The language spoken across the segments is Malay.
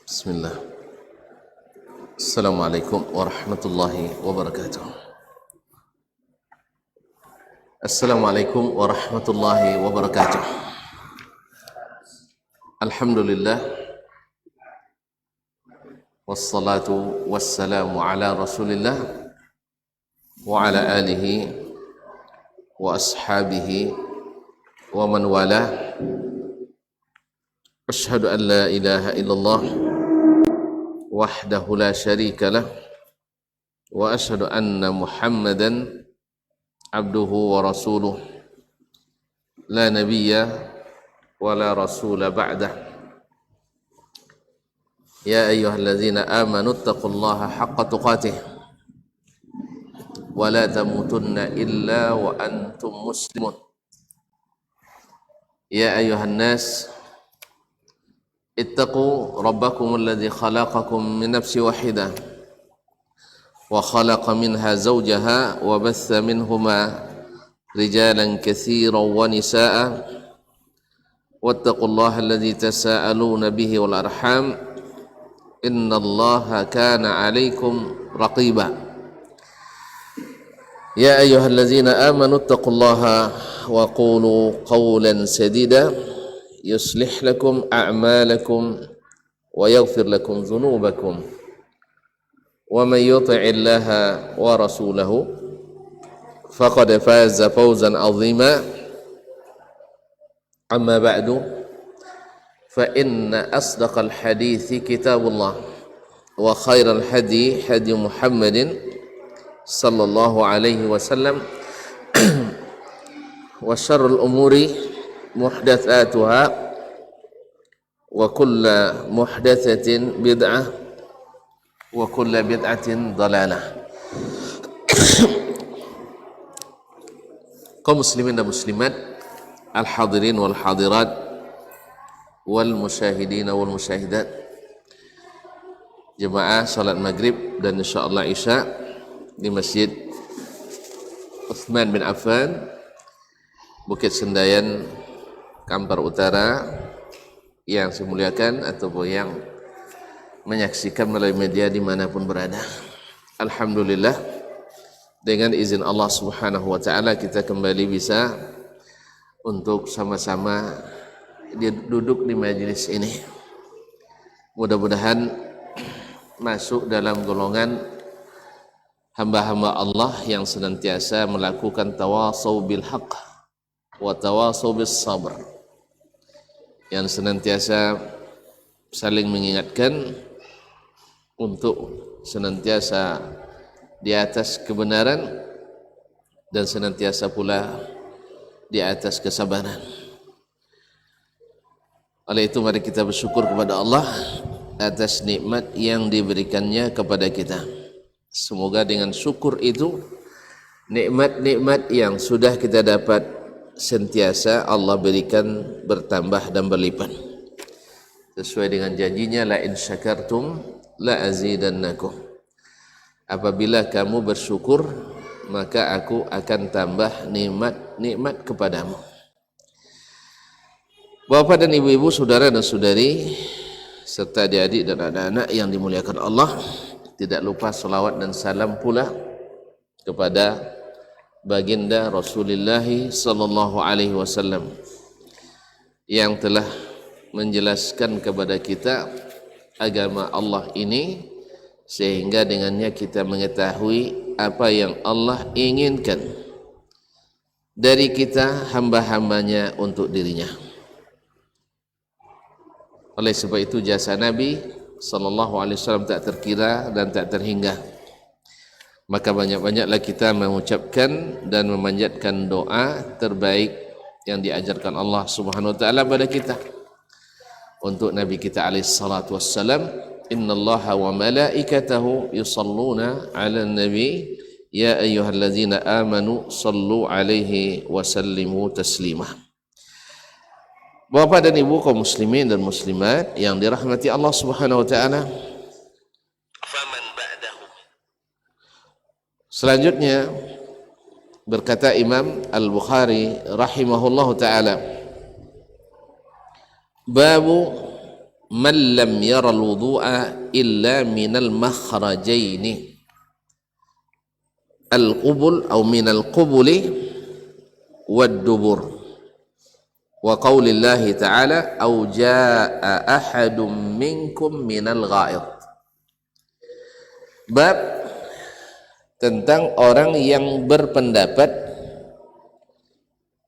Bismillah. Assalamualaikum warahmatullahi wabarakatuh. Assalamualaikum warahmatullahi wabarakatuh. Alhamdulillah. Wassalatu wassalamu ala rasulillah wa ala alihi wa ashabihi wa man walah. Asyhadu an la ilaha illallah wahdahu la syarika lah wa asyhadu anna Muhammadan abduhu wa rasuluh la nabiyya wa la rasula ba'dah. Ya ayyuhalladzina amanu taqullaha haqqa tuqatih wa la tamutunna illa wa antum muslimun. Ya ayyuhan nas ittaqu rabbakum alladhi khalaqakum min nafsin wahidah wa khalaqa minha zawjaha wa batha minhuma rijalan katsiran wa nisaa'a wattaqullaha alladhi tasaaluna bihi wal arham innallaha kana 'alaykum raqiba. Ya ayyuhallazina amanu ittaqullaha wa qulu qawlan sadida yuslih lakum a'malakum wa yaghfir lakum dhunubakum wa man yuti'illaha wa rasulahu faqad faza fawzan 'azima. Amma ba'du, fa inna asdaqal hadithi kitabullah wa khairal hadi hadi Muhammadin sallallahu alaihi wasallam wa syarrul umuri muhdatsatuha wa kullu muhdatsatin bid'ah wa kullu bid'atin dhalalah. Kaum muslimin dan muslimat, al-hadirin wal hadirat wal musyahidin wal musyahidat, jemaah salat maghrib dan insyaallah isya di Masjid Utsman bin Affan, Bukit Sendayan, Kampar Utara, yang saya muliakan ataupun yang menyaksikan melalui media dimanapun berada. Alhamdulillah, dengan izin Allah Subhanahu wa ta'ala kita kembali bisa untuk sama-sama duduk di majelis ini. Mudah-mudahan masuk dalam golongan hamba-hamba Allah yang senantiasa melakukan tawasau bil haqq wa tawasau bis sabr, yang senantiasa saling mengingatkan untuk senantiasa di atas kebenaran dan senantiasa pula di atas kesabaran. Oleh itu mari kita bersyukur kepada Allah atas nikmat yang diberikannya kepada kita. Semoga dengan syukur itu nikmat-nikmat yang sudah kita dapat sentiasa Allah berikan bertambah dan berlipat. Sesuai dengan janjinya, la in syakartum la azidannakum. Apabila kamu bersyukur, maka aku akan tambah nikmat-nikmat kepadamu. Bapak dan ibu-ibu, saudara dan saudari, serta adik-adik dan anak-anak yang dimuliakan Allah, tidak lupa salawat dan salam pula kepada baginda Rasulullah sallallahu alaihi wasallam yang telah menjelaskan kepada kita agama Allah ini, sehingga dengannya kita mengetahui apa yang Allah inginkan dari kita hamba-hambanya untuk dirinya. Oleh sebab itu jasa Nabi sallallahu alaihi wasallam tak terkira dan tak terhingga. Maka banyak-banyaklah kita mengucapkan dan memanjatkan doa terbaik yang diajarkan Allah Subhanahu wa taala pada kita. Untuk Nabi kita alaihi salatu wassalam, innallaha wa malaikatahu yusalluna 'alan nabi ya ayyuhalladzina amanu sallu 'alaihi wa sallimu taslima. Bapak dan Ibu kaum muslimin dan muslimat yang dirahmati Allah Subhanahu wa taala, selanjutnya Berkata Imam Al-Bukhari rahimahullahu taala, babu man lam yara al-wudu'a illa minal makhrajaini al-qubul atau minal qubuli wad dubur, wa qaulillahi ta'ala au jaa ahadum minkum minal ghaid. Bab tentang orang yang berpendapat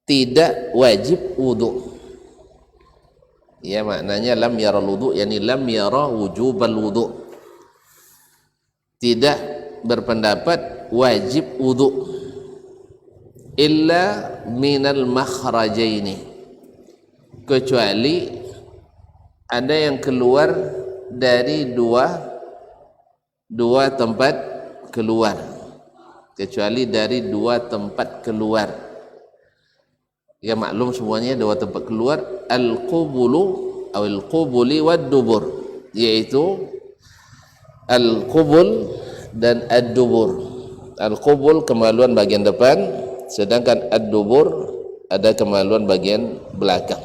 tidak wajib wudu. Ya, maknanya lam yara wudu, yakni lam yara wujubal wudu. Tidak berpendapat wajib wudu illa minal makhrajaini, kecuali ada yang keluar dari dua tempat keluar, kecuali dari dua tempat keluar. Ya maklum semuanya dua tempat keluar, al-qubulu atau al-qubuli wad dubur, yaitu al-qubul dan ad-dubur. Al-qubul kemaluan bagian depan, sedangkan ad-dubur ada kemaluan bagian belakang.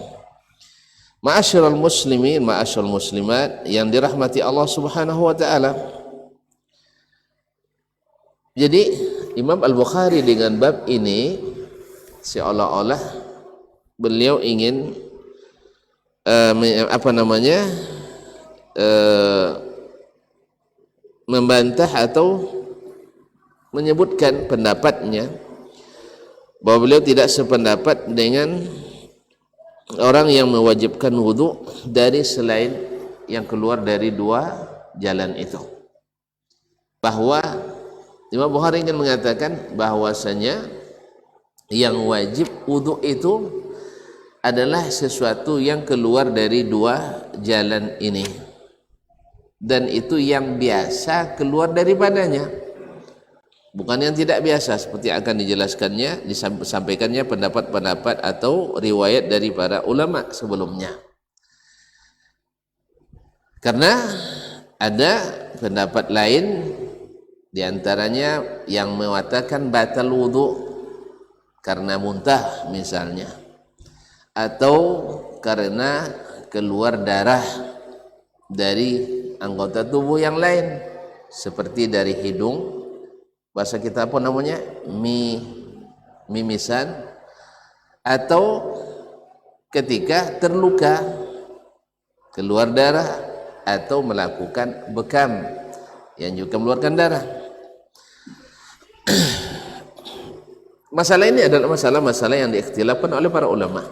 Ma'asyiral muslimin, ma'asyiral muslimat yang dirahmati Allah Subhanahu wa taala. Jadi Imam Al-Bukhari dengan bab ini seolah-olah beliau ingin membantah atau menyebutkan pendapatnya bahwa beliau tidak sependapat dengan orang yang mewajibkan wudu dari selain yang keluar dari dua jalan itu. Bahwa Imam Bukhari ingin mengatakan bahwasanya yang wajib wudu itu adalah sesuatu yang keluar dari dua jalan ini, dan itu yang biasa keluar daripadanya, bukan yang tidak biasa, seperti akan dijelaskannya, disampaikannya pendapat-pendapat atau riwayat dari para ulama sebelumnya. Karena ada pendapat lain, di antaranya yang mengatakan batal wudu karena muntah misalnya, atau karena keluar darah dari anggota tubuh yang lain, seperti dari hidung, bahasa kita apa namanya, mimisan, atau ketika terluka keluar darah, atau melakukan bekam yang juga mengeluarkan darah. Masalah ini adalah masalah-masalah yang diikhtilafkan oleh para ulama.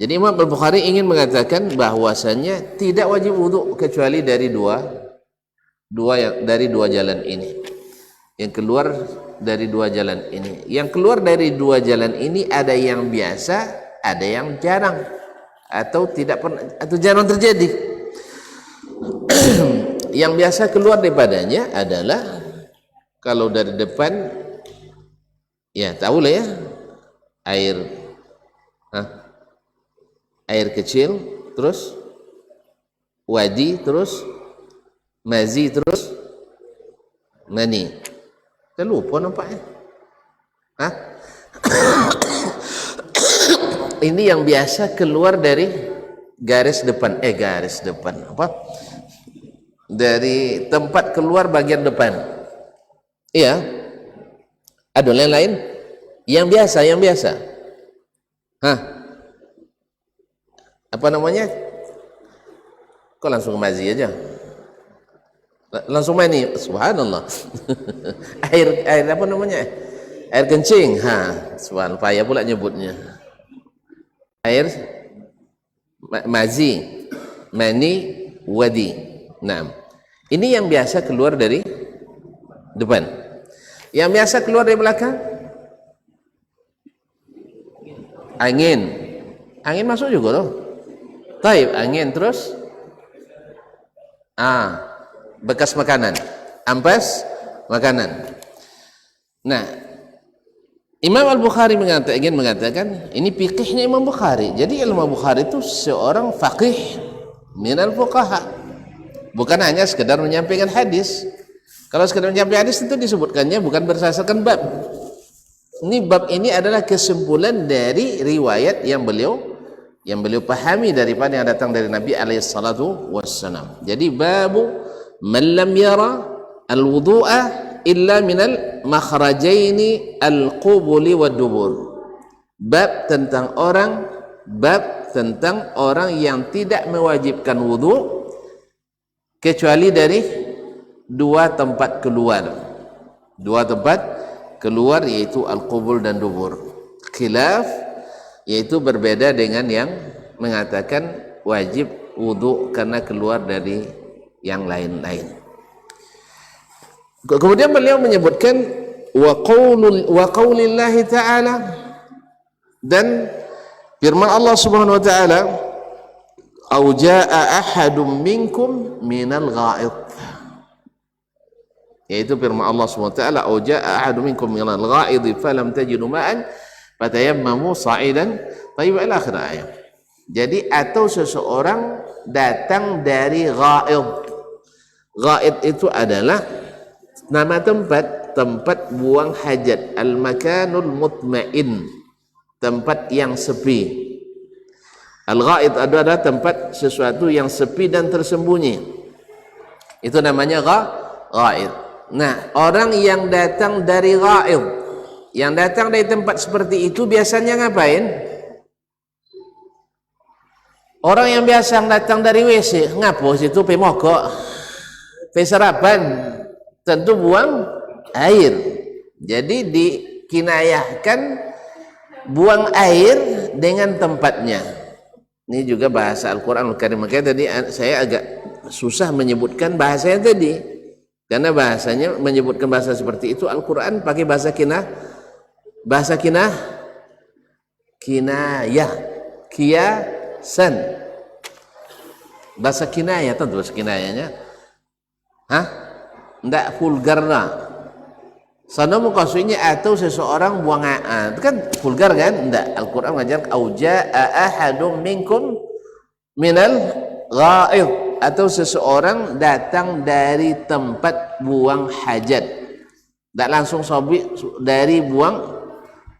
Jadi Imam Al-Bukhari ingin mengatakan bahwasanya tidak wajib wudu kecuali dari dua jalan ini. Yang keluar dari dua jalan ini. Yang keluar dari dua jalan ini ada yang biasa, ada yang jarang, atau tidak pernah, atau jarang terjadi. Yang biasa keluar daripadanya adalah kalau dari depan, ya tahu lah ya, air kecil, terus wadi, terus mazi, terus mani. Kita lupa nampaknya. Ini yang biasa keluar dari garis depan, dari tempat keluar bagian depan. Iya. Ada yang lain? Yang biasa. Apa namanya? Kok langsung mazi aja? Langsung mani, subhanallah. air apa namanya? Air kencing. Subhanallah, payah pula nyebutnya. Air mazi, mani, wadi. Nah, ini yang biasa keluar dari depan. Yang biasa keluar dari belakang? Angin masuk juga loh. Taib, angin, terus bekas makanan, ampas makanan. Nah, Imam Al-Bukhari ingin mengatakan ini fikihnya Imam Bukhari. Jadi Imam Bukhari itu seorang faqih minal fuqaha, bukan hanya sekedar menyampaikan hadis. Kalau sekedar menyampaikan hadis itu disebutkannya bukan berdasarkan bab, Ini bab ini adalah kesimpulan dari riwayat yang beliau pahami daripada yang datang dari Nabi alaihi salatu wassalam. Jadi babu man lam yara al-wudu'a illa minal makhrajaini al-qubuli wad dubur. Bab tentang orang yang tidak mewajibkan wudu kecuali dari dua tempat keluar yaitu al-qubul dan dubur. Khilaf yaitu berbeda dengan yang mengatakan wajib wudu karena keluar dari yang lain-lain. Kemudian beliau menyebutkan wa qaulillahi ta'ala, dan firman Allah Subhanahu wa taala, au jaa ahadum minkum minal ghaid, yaitu firman Allah Subhanahu wa taala, au jaa ahadum minkum minal ghaid falam tajidu ma'an fatayammamu sa'idan tayyiban, ila akhir ayat. Jadi atau seseorang datang dari ghaid. Ghaid itu adalah nama tempat buang hajat, al-makanul mutmain, tempat yang sepi. Al-ghaid adalah tempat sesuatu yang sepi dan tersembunyi, itu namanya ghaid. Nah, orang yang datang dari ghaid, yang datang dari tempat seperti itu biasanya ngapain? Orang yang biasa datang dari WC, ngapo situ pe mogok, pe sarapan, tentu buang air. Jadi dikinayahkan buang air dengan tempatnya. Ini juga bahasa Al-Quran Al-Karim. Makanya tadi saya agak susah menyebutkan bahasanya tadi, karena bahasanya menyebutkan bahasa seperti itu Al-Quran pakai bahasa kinayah, kiasan, bahasa kinayah. Tentu bahasa kinayahnya ndak vulgar lah. Sana maksudnya atau seseorang buang air, itu kan vulgar kan? Ndak. Al-Quran mengajar auja ahadum minkum minal ghaid, atau seseorang datang dari tempat buang hajat. Ndak langsung sabi dari buang,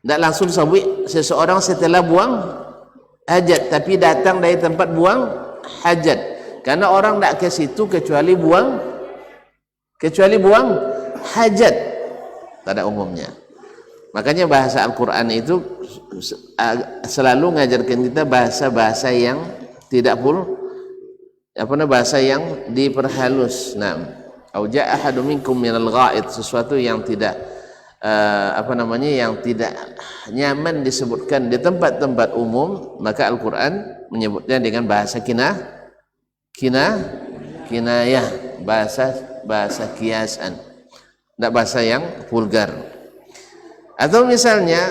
ndak langsung sabi seseorang setelah buang hajat, tapi datang dari tempat buang hajat. Karena orang ndak ke situ kecuali buang hajat pada umumnya. Makanya bahasa Al-Quran itu selalu mengajarkan kita bahasa-bahasa yang tidak bahasa yang diperhalus. Nah, auja ahadum minkum minal ghaid, sesuatu yang tidak yang tidak nyaman disebutkan di tempat-tempat umum, maka Al-Quran menyebutnya dengan bahasa kinayah, bahasa kiasan, tidak bahasa yang vulgar. Atau misalnya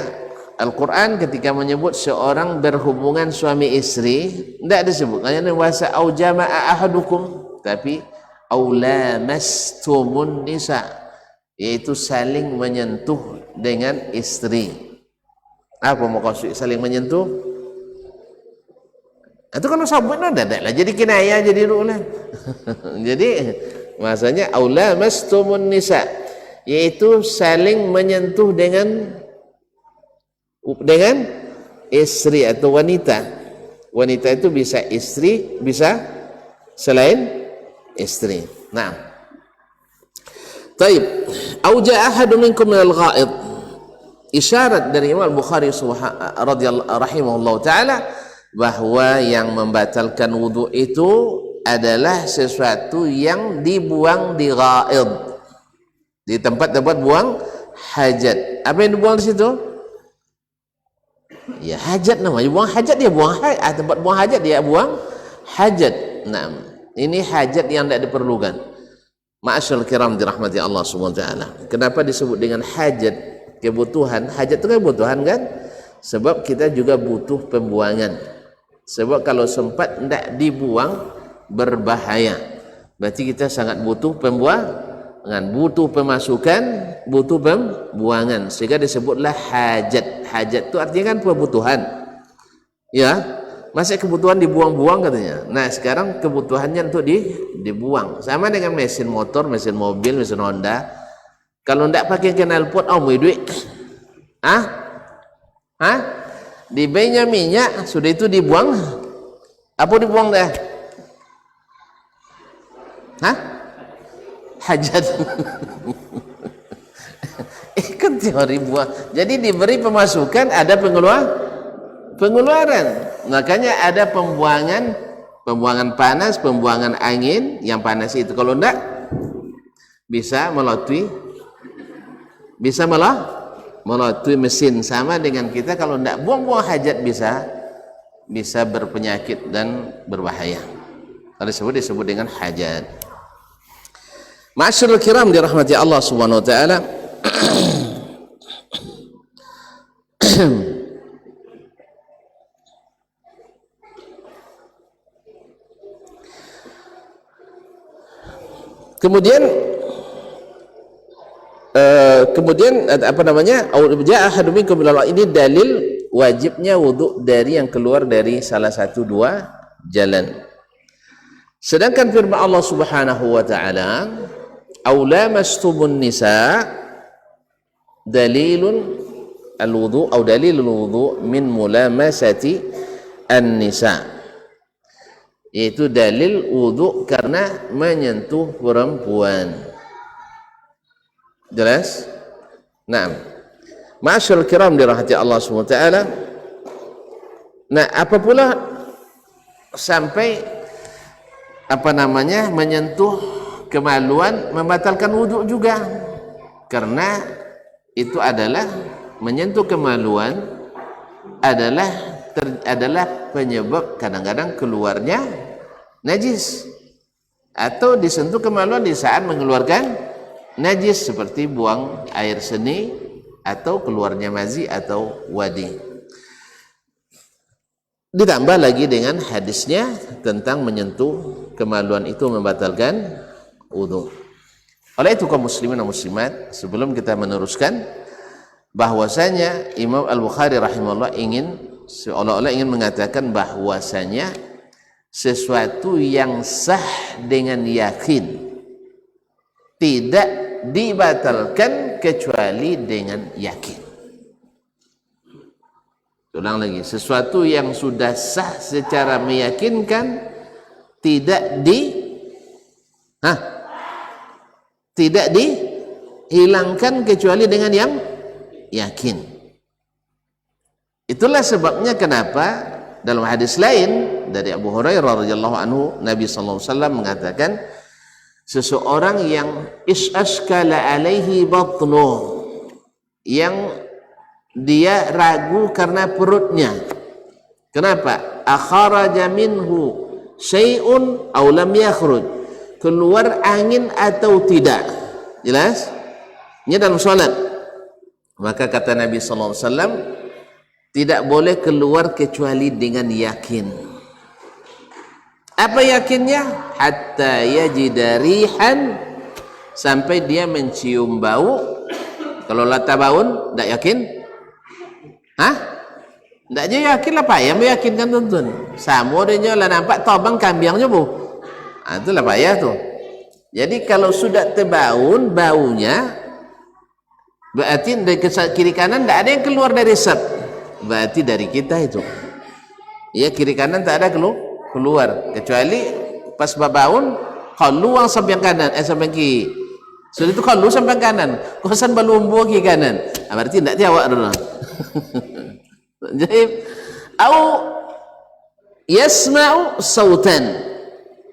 Al-Quran ketika menyebut seorang berhubungan suami istri, tidak disebut hanya bahasa au jama'a ahadukum, tapi au lamastumun nisa, yaitu saling menyentuh dengan istri. Apa maksud saling menyentuh? Itu kan sabun ada lah, jadi kinayah jadi rulah. Jadi maksudnya aula mastumun nisa, yaitu saling menyentuh dengan istri atau wanita. Wanita itu bisa istri, bisa selain istri. Nah, taib. Auja ahadun minkum minal ghaid, isyarat dari Imam Bukhari radhiyallahu rahimahullah taala bahwa yang membatalkan wudu itu adalah sesuatu yang dibuang di ghaid, di tempat-tempat buang hajat. Apa yang dibuang di situ? Ya hajat namanya, buang hajat, dia buang hajat, tempat buang hajat dia buang hajat. Nah, ini hajat yang tidak diperlukan. Ma'asyarul kiram dirahmati Allah Subhanahu wa taala. Kenapa disebut dengan hajat? Kebutuhan. Hajat itu kebutuhan kan? Sebab kita juga butuh pembuangan. Sebab kalau sempat tidak dibuang berbahaya. Berarti kita sangat butuh pembuangan, butuh pemasukan, butuh pembuangan. Sehingga disebutlah hajat. Hajat itu artinya kan kebutuhan. Ya, masa kebutuhan dibuang-buang katanya. Nah, sekarang kebutuhannya untuk dibuang. Sama dengan mesin motor, mesin mobil, mesin Honda. Kalau tidak pakai knalpot, mau duit. Ah? Hah? Di B-nya minyak, sudah itu dibuang. Apa dibuang dah? Hah? Hajat. Kan teori buang. Jadi diberi pemasukan, ada pengeluaran. Makanya ada pembuangan panas, pembuangan angin. Yang panas itu kalau enggak bisa melalui mesin. Sama dengan kita kalau enggak buang-buang hajat bisa berpenyakit dan berbahaya. Kalau disebut dengan hajat. Ma'asyiral kiram dirahmati Allah Subhanahu wa taala. Kemudian apa namanya? Ini dalil wajibnya wudu dari yang keluar dari salah satu dua jalan. Sedangkan firman Allah Subhanahu wa taala, "Aw lamastumun nisa" dalilun al-wudu atau dalilul wudu min mulamasati an-nisa, yaitu dalil wudu karena menyentuh perempuan. Jelas? Naam. Ma'asyiral kiram dirahmati Allah Subhanahu wa taala. Nah, apa pula sampai apa namanya menyentuh kemaluan membatalkan wudu juga, karena itu adalah menyentuh kemaluan adalah penyebab kadang-kadang keluarnya najis, atau disentuh kemaluan di saat mengeluarkan najis seperti buang air seni atau keluarnya mazi atau wadi. Ditambah lagi dengan hadisnya tentang menyentuh kemaluan itu membatalkan wudu. Oleh itu kaum muslimin dan muslimat, sebelum kita meneruskan, bahwasanya Imam Al-Bukhari rahimahullah seolah-olah ingin mengatakan bahwasanya sesuatu yang sah dengan yakin tidak dibatalkan kecuali dengan yakin. Ulang lagi, sesuatu yang sudah sah secara meyakinkan tidak dihilangkan kecuali dengan yang yakin. Itulah sebabnya kenapa dalam hadis lain dari Abu Hurairah radhiyallahu anhu, Nabi sallallahu alaihi wasallam mengatakan, seseorang yang ishashkala alaihi batnu, yang dia ragu karena perutnya. Kenapa? Akharaja minhu syai'un aw lam yakhruj, keluar angin atau tidak. Jelas? Ini dalam salat. Maka kata Nabi sallallahu alaihi wasallam, tidak boleh keluar kecuali dengan yakin. Apa yakinnya? Hatta yajida rihan, sampai dia mencium bau. Kalau la tabaun, tidak yakin? Hah? Tidak je yakin lah, payah meyakinkan tuntun. Sama dia lah nampak tabang kambingnya bu. Itulah payah tu. Jadi kalau sudah terbaun baunya, berarti dari kiri kanan tidak ada yang keluar dari sep. Berarti dari kita itu. Ya, kiri kanan tak ada keluar, kecuali pas babaun keluar sampai yang kanan, sampai kiri. Sudah itu kalau sampai kanan, kosan balumbu kiri kanan. Berarti tidak jawab dulu. Jadi, au yasma'u sautan,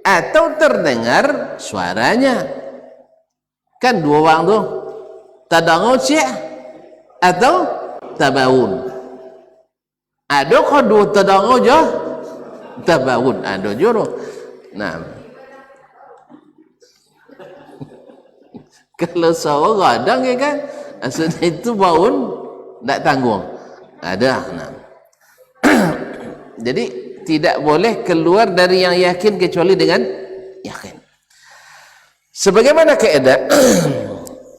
atau terdengar suaranya. Kan dua orang tu, tadangau cik atau tabaun. Ada kau dua tadangau je, tabaun ada juru. Nah, kalau seorang kadang ya kan, asalnya itu baun tak tanggung. Ada. Nah. Jadi tidak boleh keluar dari yang yakin kecuali dengan yakin. Sebagaimana kaidah,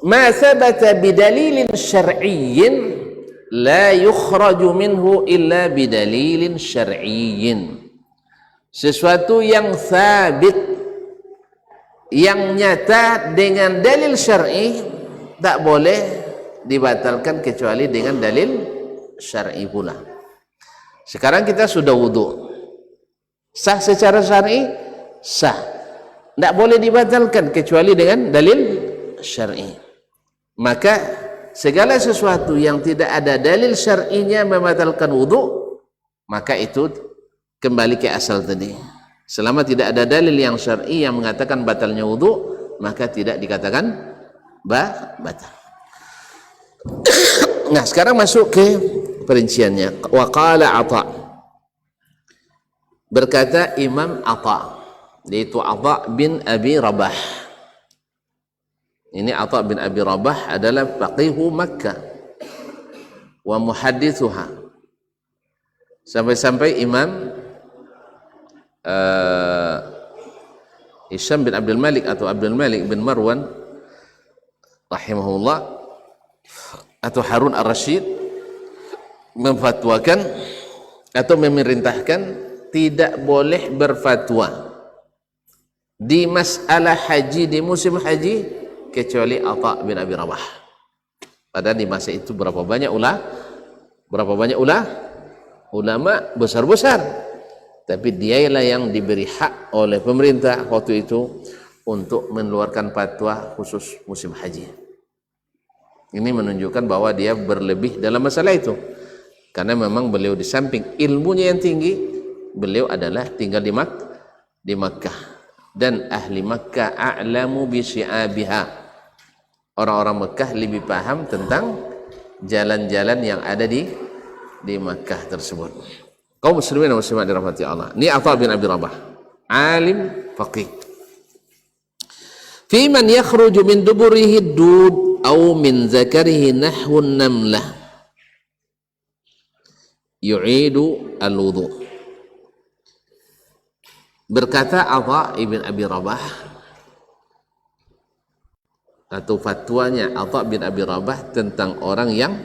ma thabata bidalilin syar'iyyin la yukhraju minhu illa bidalilin syar'iyyin. Sesuatu yang sabit, yang nyata dengan dalil syar'i, tak boleh dibatalkan kecuali dengan dalil syar'i pula. Sekarang kita sudah wudu, sah secara syar'i, sah, tidak boleh dibatalkan kecuali dengan dalil syar'i. Maka segala sesuatu yang tidak ada dalil syar'inya membatalkan wudu, maka itu kembali ke asal tadi. Selama tidak ada dalil yang syar'i yang mengatakan batalnya wudu, maka tidak dikatakan batal. Nah, sekarang masuk ke perinciannya. Wa qala Atha, berkata Imam Atha, yaitu Atha bin Abi Rabah. Ini Atha bin Abi Rabah adalah faqihu Makkah wa muhaddithuha. Sampai-sampai Imam Hisham bin Abdul Malik atau Abdul Malik bin Marwan rahimahullah atau Harun ar-Rasyid memfatwakan atau memerintahkan tidak boleh berfatwa di masalah haji di musim haji kecuali Atha bin Abi Rabah. Padahal di masa itu berapa banyak ulama besar-besar, tapi dialah yang diberi hak oleh pemerintah waktu itu untuk mengeluarkan fatwa khusus musim haji. Ini menunjukkan bahwa dia berlebih dalam masalah itu, karena memang beliau di samping ilmunya yang tinggi, beliau adalah tinggal di Makkah, dan ahli Makkah a'lamu bi syi'abiha. Orang-orang Makkah lebih paham tentang jalan-jalan yang ada di Makkah tersebut. Kaum muslimin dan muslimat dirahmati Allah. Ini Atha bin Abi Rabah, alim faqih. Fi man yakhruju min duburihi dud aw min zakarihi nahwun namlah yu'idu al-wudu. Berkata Atha ibn Abi Rabah, atau fatwanya Atha bin Abi Rabah tentang orang yang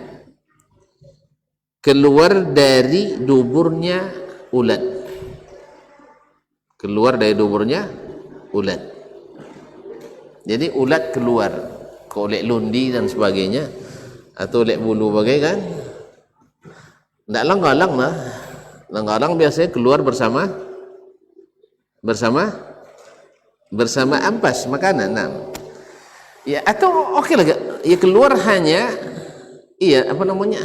keluar dari duburnya ulat. Keluar dari duburnya ulat. Jadi ulat keluar, oleh lundi dan sebagainya, atau oleh bulu bagai kan. Tidak langgalang lah. Langgalang biasanya keluar bersama ampas makanan. Nah. Ya, atau oke lah, ya keluar hanya apa namanya?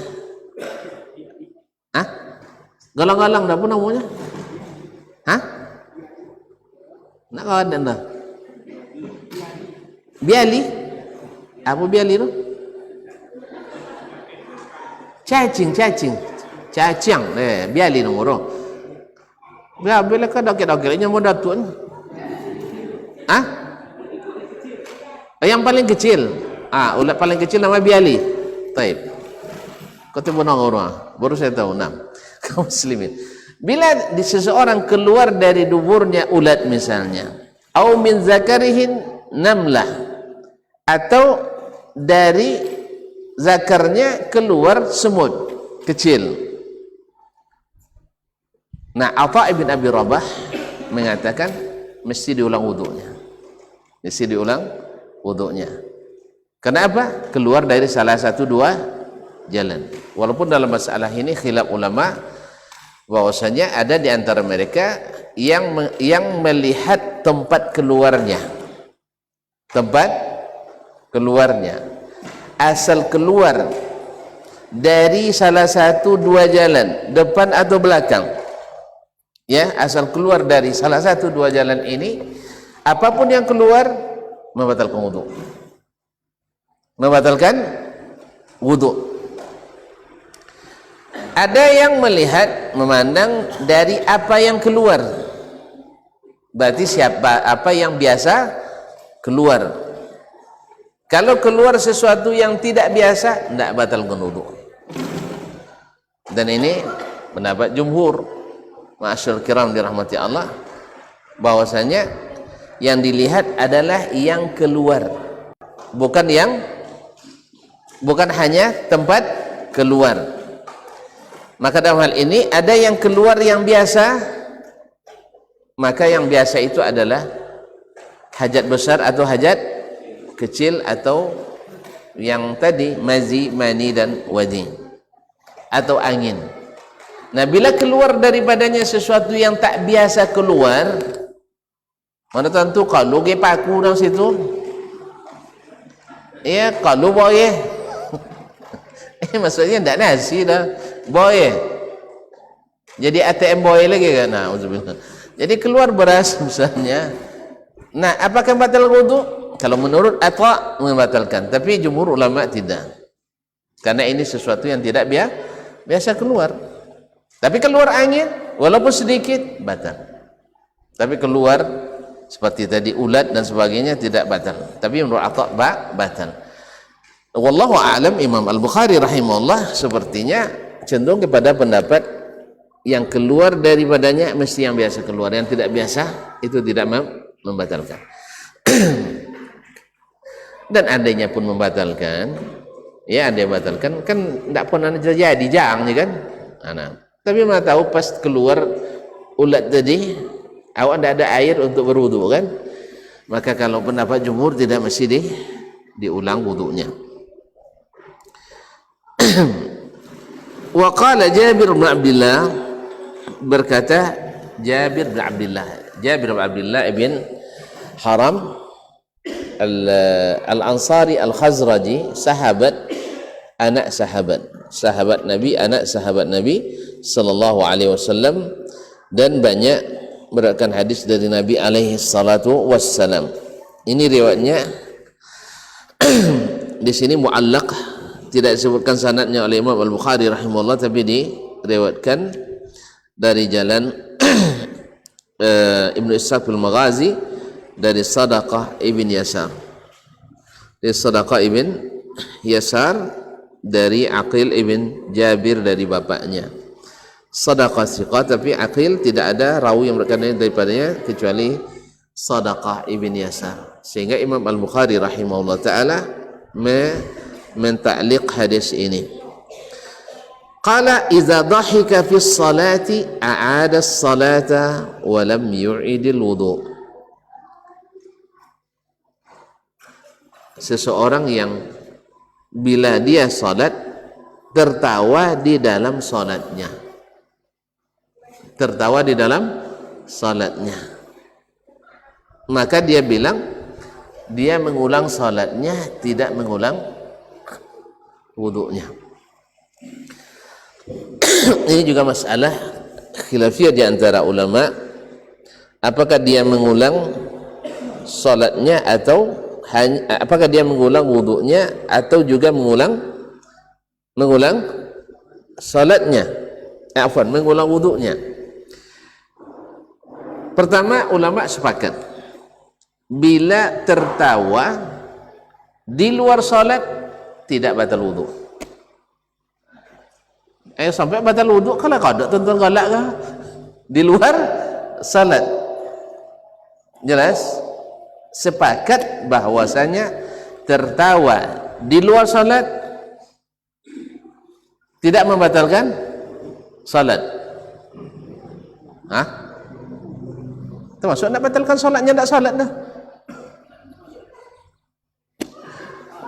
Galang-galang dah apa namanya? Nak kawan dah. Biali? Apa biali tu? Cacing. Biali nomor. Bila kau dokter-dokternya mau datun? Yang paling kecil. Ulat paling kecil nama biali. Taib. Kau tu benar orang. Baru saya tahu. Kaum muslimin. Bila seseorang keluar dari duburnya ulat misalnya, au min zakarihin namlah, atau dari zakarnya keluar semut kecil. Nah, Atha ibn Abi Rabah mengatakan mesti diulang wudunya. Kenapa? Keluar dari salah satu dua jalan. Walaupun dalam masalah ini khilaf ulama, bahwasanya ada di antara mereka yang melihat tempat keluarnya. Asal keluar dari salah satu dua jalan, depan atau belakang. Ya, asal keluar dari salah satu dua jalan ini, apapun yang keluar membatalkan wudu. Ada yang memandang dari apa yang keluar. Berarti apa yang biasa keluar. Kalau keluar sesuatu yang tidak biasa, tidak batalkan wudu. Dan ini pendapat jumhur, ma'asyarul kiram dirahmati Allah, bahwasanya yang dilihat adalah yang keluar, bukan hanya tempat keluar. Maka dalam hal ini ada yang keluar yang biasa, maka yang biasa itu adalah hajat besar atau hajat kecil atau yang tadi mazi, mani dan wadi atau angin. Nah, bila keluar daripadanya sesuatu yang tak biasa keluar, mana tentu kalau ke paku dalam situ, ya kalau boleh, maksudnya tak nasi dah, boleh. Jadi ATM boleh lagi kan? Nah, jadi keluar beras misalnya. Nah, apakah batal wudu? Kalau menurut Atha membatalkan, tapi jumhur ulama tidak, karena ini sesuatu yang tidak biasa keluar. Tapi keluar angin walaupun sedikit batal. Tapi keluar seperti tadi ulat dan sebagainya tidak batal. Tapi menurut Atha batal. Wallahu a'lam. Imam Al-Bukhari rahimahullah sepertinya cenderung kepada pendapat yang keluar daripadanya mesti yang biasa keluar, yang tidak biasa itu tidak membatalkan. Dan adanya pun membatalkan, ya ada yang membatalkan kan tidak pernah terjadi jang ni kan. Nah, tapi mana tahu pas keluar ulat tadi awak tidak ada air untuk berwudu kan, maka kalau pendapat jumhur tidak mesti diulang wudunya. Wa qala Jabir bin Abdullah, berkata Jabir bin Abdullah ibn Haram Al-Ansari Al-Khazraji, sahabat Nabi, anak sahabat Nabi sallallahu alaihi wasallam, dan banyak meriwayatkan hadis dari Nabi alaihi salatu wassalam. Ini riwayatnya di sini muallaq, tidak disebutkan sanadnya oleh Imam Al-Bukhari rahimahullah, tapi diriwayatkan dari jalan Ibnu Ishaq al-Maghazi dari Sadaqah ibn Yasar. Dari Sadaqah ibn Yasar dari Aqil ibn Jabir dari bapaknya. Sadaqah thiqah, tapi Aqil tidak ada rawi yang berkata daripadanya kecuali Sadaqah ibn Yasar. Sehingga Imam Al-Bukhari rahimahullah ta'ala menta'liq hadis ini. Qala idza dhahika fi ssalati a'ada as-salata wa lam yu'idil wudu. Seseorang yang bila dia salat tertawa di dalam salatnya, maka dia bilang dia mengulang salatnya, tidak mengulang wudunya. Ini juga masalah khilafiyah di antara ulama, apakah dia mengulang salatnya atau apakah dia mengulang wudunya atau juga mengulang salatnya, mengulang wudunya. Pertama, ulama sepakat bila tertawa di luar salat tidak batal wudu. Sampai batal wudu kalau kada tonton galak kah di luar salat. Jelas? Sepakat bahwasanya tertawa di luar salat tidak membatalkan salat. Termasuk nak batalkan salatnya, tak salat dah.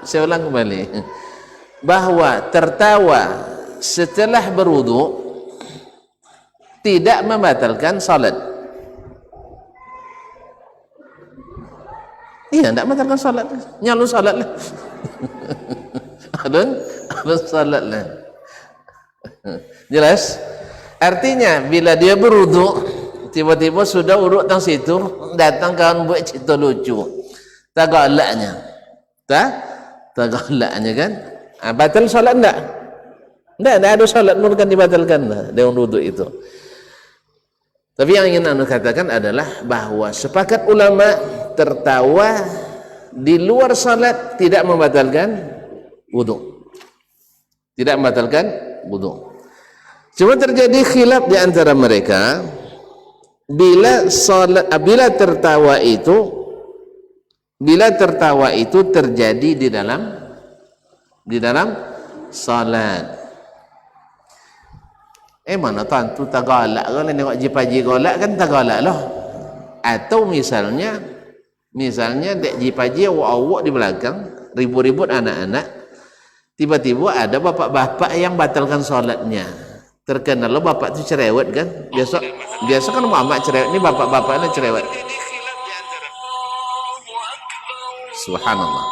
Saya ulang kembali, bahwa tertawa setelah berwudu tidak membatalkan salat. Iya, tidak membatalkan salat, nyalu salat lah. Alun salat lah. Jelas? Artinya bila dia berwudu tiba-tiba sudah urut tang situ, datang kawan buat cerita lucu, tagalaknya kan, batal salat enggak ada salat pun kan dibatalkan lah dengan wudu itu. Tapi yang ingin anda katakan adalah bahwa sepakat ulama tertawa di luar salat tidak membatalkan wudu, Cuma terjadi khilaf di antara mereka bila tertawa itu terjadi di dalam salat. Mana tentu tak galak kalau nengok jipaji galak kan tak galak lah. Atau misalnya dek jipaji awak di belakang ribut-ribut anak-anak, tiba-tiba ada bapak-bapak yang batalkan sholatnya. Terkenal lo bapak itu cerewet kan, biasa kan Muhammad cerewet, ini bapak-bapaknya cerewet. Subhanallah,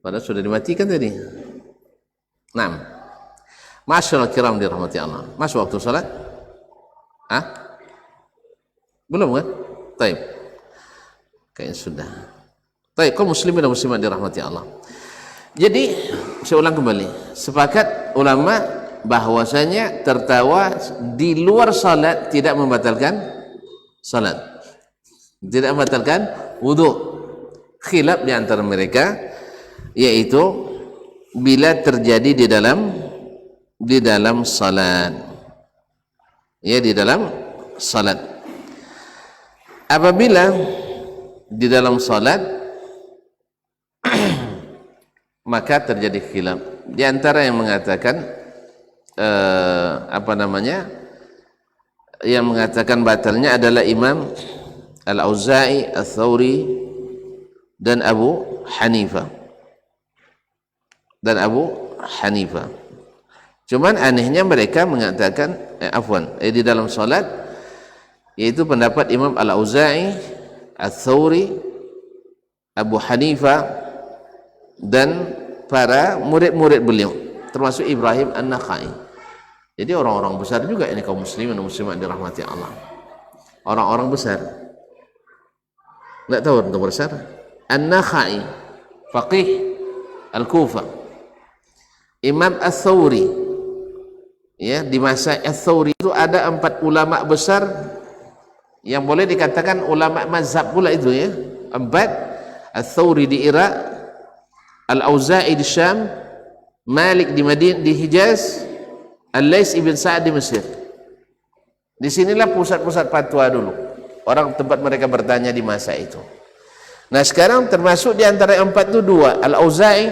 padahal sudah dimatikan tadi. Nah, masyaallah kiram dirahmati Allah, masuk waktu salat? Belum kan? Taib, kayaknya sudah. Taib, kaum muslimin dan muslimat dirahmati Allah. Jadi saya ulang kembali, sepakat ulama bahwasanya tertawa di luar salat tidak membatalkan salat, tidak membatalkan wudu. Khilaf di antara mereka, yaitu bila terjadi di dalam salat, ya, di dalam salat. Apabila di dalam salat maka terjadi khilaf. Di antara yang mengatakan yang mengatakan batalnya adalah Imam Al-Auza'i, Ats-Tsauri dan Abu Hanifah. Cuman anehnya mereka mengatakan di dalam salat, yaitu pendapat Imam Al-Auza'i, Ats-Tsauri, Abu Hanifah dan para murid-murid beliau, termasuk Ibrahim An-Nakhai. Jadi orang-orang besar juga ini, kaum muslimin dan muslimat dirahmati Allah. Orang-orang besar. Enggak tahu orang besar? An-Nakhai, faqih Al-Kufah. Imam Ats-Tsauri, ya, di masa Ats-Tsauri itu ada 4 ulama besar yang boleh dikatakan ulama mazhab pula itu, ya. 4, Ats-Tsauri di Irak, Al-Auza'i di Syam, Malik di Madinah di Hijaz, Al-Lais ibn Sa'ad di Mesir. Disinilah pusat-pusat fatwa dulu, orang tempat mereka bertanya di masa itu. Nah sekarang termasuk di antara 4 itu 2, Al-Auza'i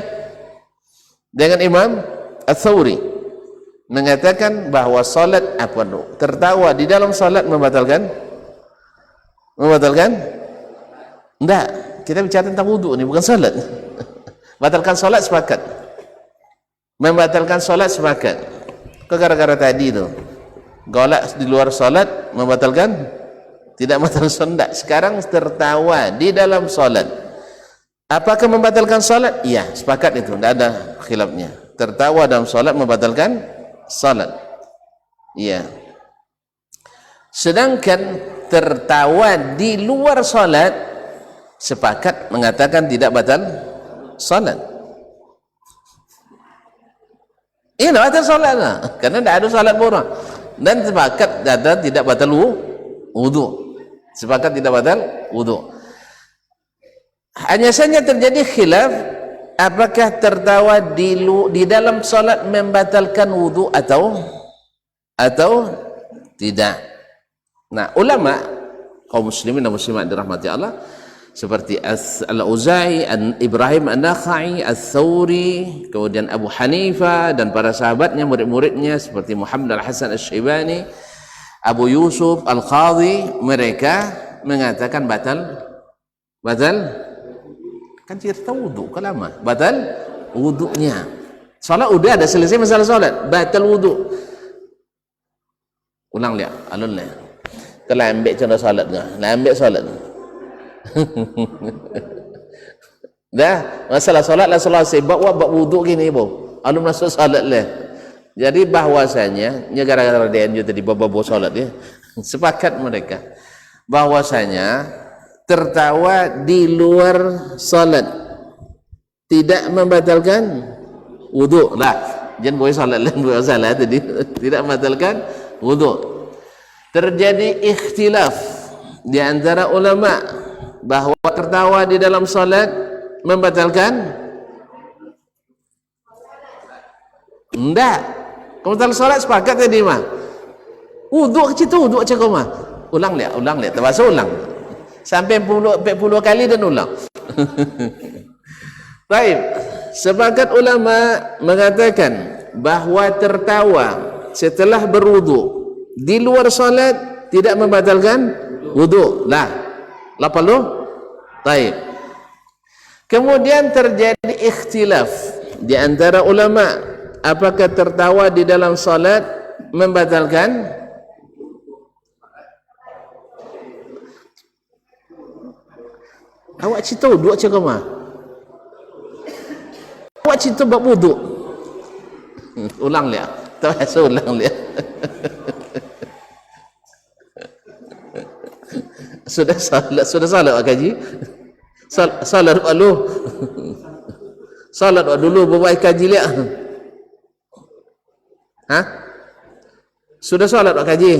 dengan Imam Ats-Tsauri mengatakan bahwa salat tertawa di dalam salat membatalkan? Enggak, kita bicara tentang wudu ini, bukan salat. Batalkan salat sepakat, membatalkan salat sepakat. Gara-gara tadi itu golak di luar salat membatalkan, tidak membatalkan salat. Sekarang tertawa di dalam salat, apakah membatalkan salat? Iya, sepakat itu, tidak ada khilafnya. Tertawa dalam salat membatalkan salat, iya. Sedangkan tertawa di luar salat, sepakat mengatakan tidak batal salat. Ini batal salat lah, karena tidak ada salat borang. Dan sepakat data tidak batal wudu. Sepakat tidak batal wudu. Hanya saja terjadi khilaf, apakah tertawa di dalam salat membatalkan wudu atau tidak. Nah, ulama kaum muslimin dan muslimat dirahmati Allah seperti Al-Auza'i, Ibrahim An-Nakhai, Ats-Tsauri, kemudian Abu Hanifah dan para sahabatnya, murid-muridnya seperti Muhammad Al-Hasan Asy-Syaibani, Abu Yusuf Al-Qadhi, mereka mengatakan batal kan cerita wudu kan lama, batal wudunya. Salat udah ada selesai masalah salat, batal wudu. Ulang lihat, alun lihat. Kalau ambil contoh salat ke, ambil salat. Dah masalah solat lah selesai, bawa wudu gini bu, alum masuk solat lah. Jadi bahwasanya gara-gara dia tadi bawa solat, ya, sepakat mereka bahwasanya tertawa di luar solat tidak membatalkan wudu lah. Jangan boleh solat lain buat salah tadi, tidak membatalkan wudu. Terjadi ikhtilaf di antara ulama bahwa tertawa di dalam salat membatalkan? Enggak. Kamu dalam salat sepakat tadi mah. Wudu kecil tu, wudu cakap mah. Ulang lihat, terpaksa ulang. Sampai 40 kali dan ulang. Baik. Sepakat ulama mengatakan bahwa tertawa setelah berwudu di luar salat tidak membatalkan wudu lah. Lapal lo? Baik. Kemudian terjadi ikhtilaf di antara ulama, apakah tertawa di dalam salat membatalkan? Awak cerita dua ceramah. Awak cerita bab wuduk. Ulang dia. Tak biasa ulang dia. Sudah salat Pak Kaji? Salat dulu. Salat dulu buat kaji lihat. Ha? Sudah salat Pak Kaji?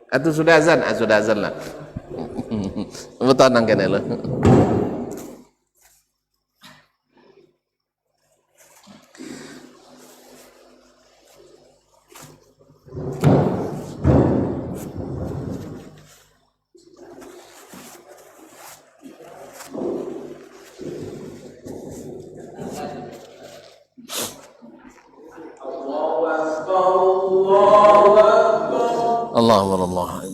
Atau sudah azan? Sudah azan lah. Betul nangkan lah. Allah Allah.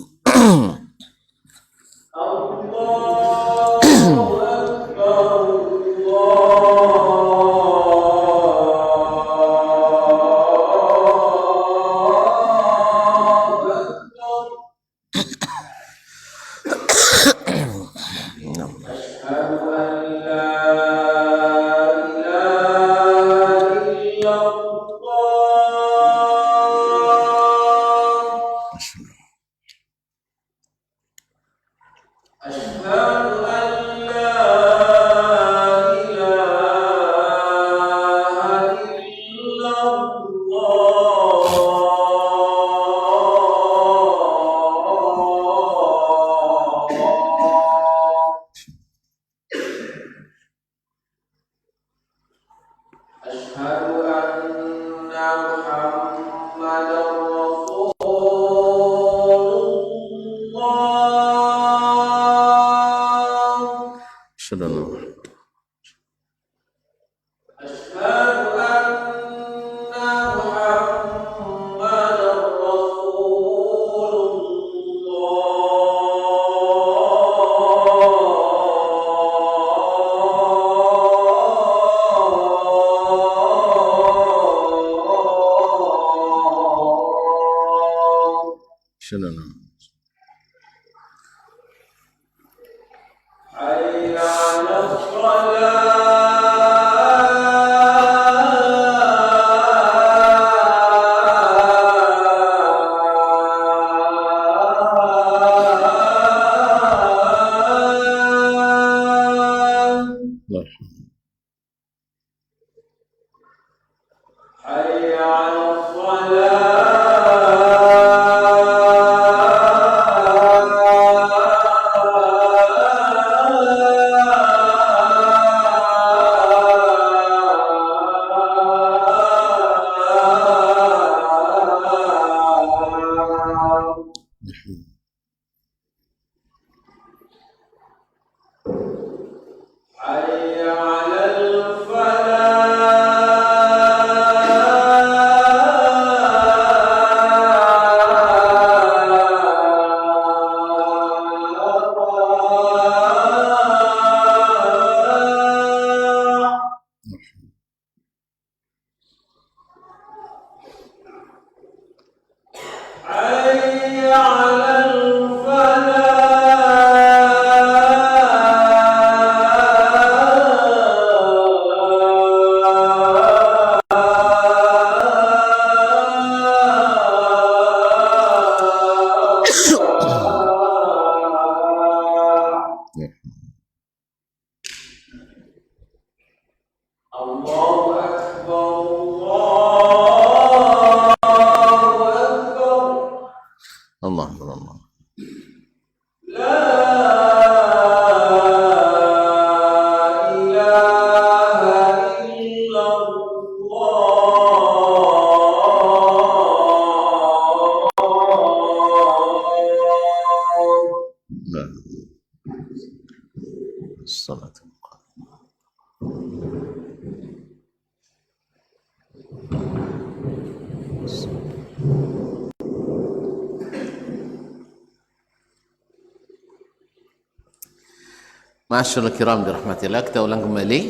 Masyaallah kiram dirahmatillah, kita ulang kembali.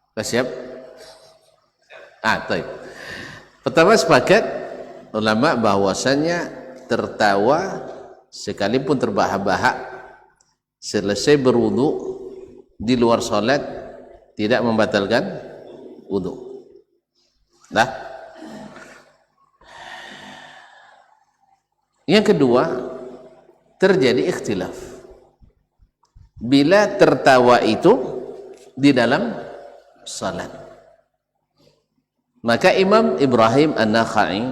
Sudah siap? Taib. Pertama sepakat ulama bahwasanya tertawa sekalipun terbahak-bahak selesai berwudu di luar salat tidak membatalkan wudu. Nah, yang kedua terjadi ikhtilaf bila tertawa itu di dalam salat. Maka Imam Ibrahim An-Nakha'i,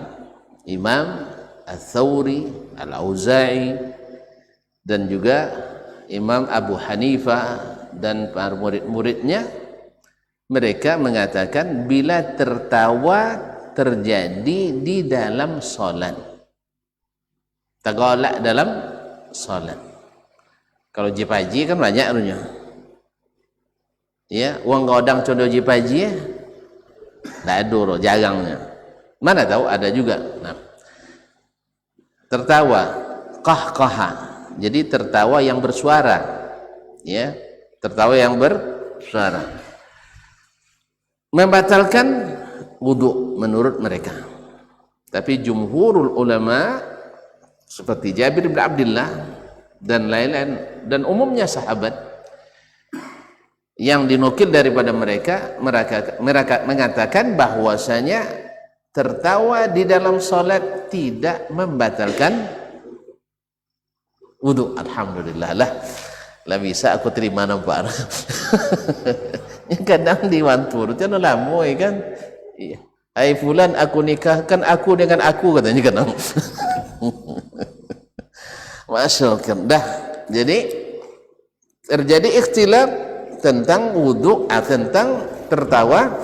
Imam Al-Thawri, Al-Auza'i, dan juga Imam Abu Hanifah dan para murid-muridnya, mereka mengatakan bila tertawa terjadi di dalam salat, tergolak dalam salat. Kalau jipaji kan banyak anunya, ya, uang godang contoh jipaji ya, tak ada loh, jarangnya. Mana tahu ada juga. Nah, tertawa qahqaha, jadi tertawa yang bersuara, ya, tertawa yang bersuara membatalkan wudu menurut mereka. Tapi jumhurul ulama seperti Jabir bin Abdullah dan lain-lain dan umumnya sahabat yang dinukil daripada mereka mengatakan bahwasanya tertawa di dalam salat tidak membatalkan wudu. Alhamdulillah lah bisa aku terima nampak. Kadang diwantur itu lama kan. Iya. Hai fulan, aku nikahkan aku dengan aku, katanya kadang. Masyaallah. Dah. Jadi terjadi ikhtilaf tentang wudu, tentang tertawa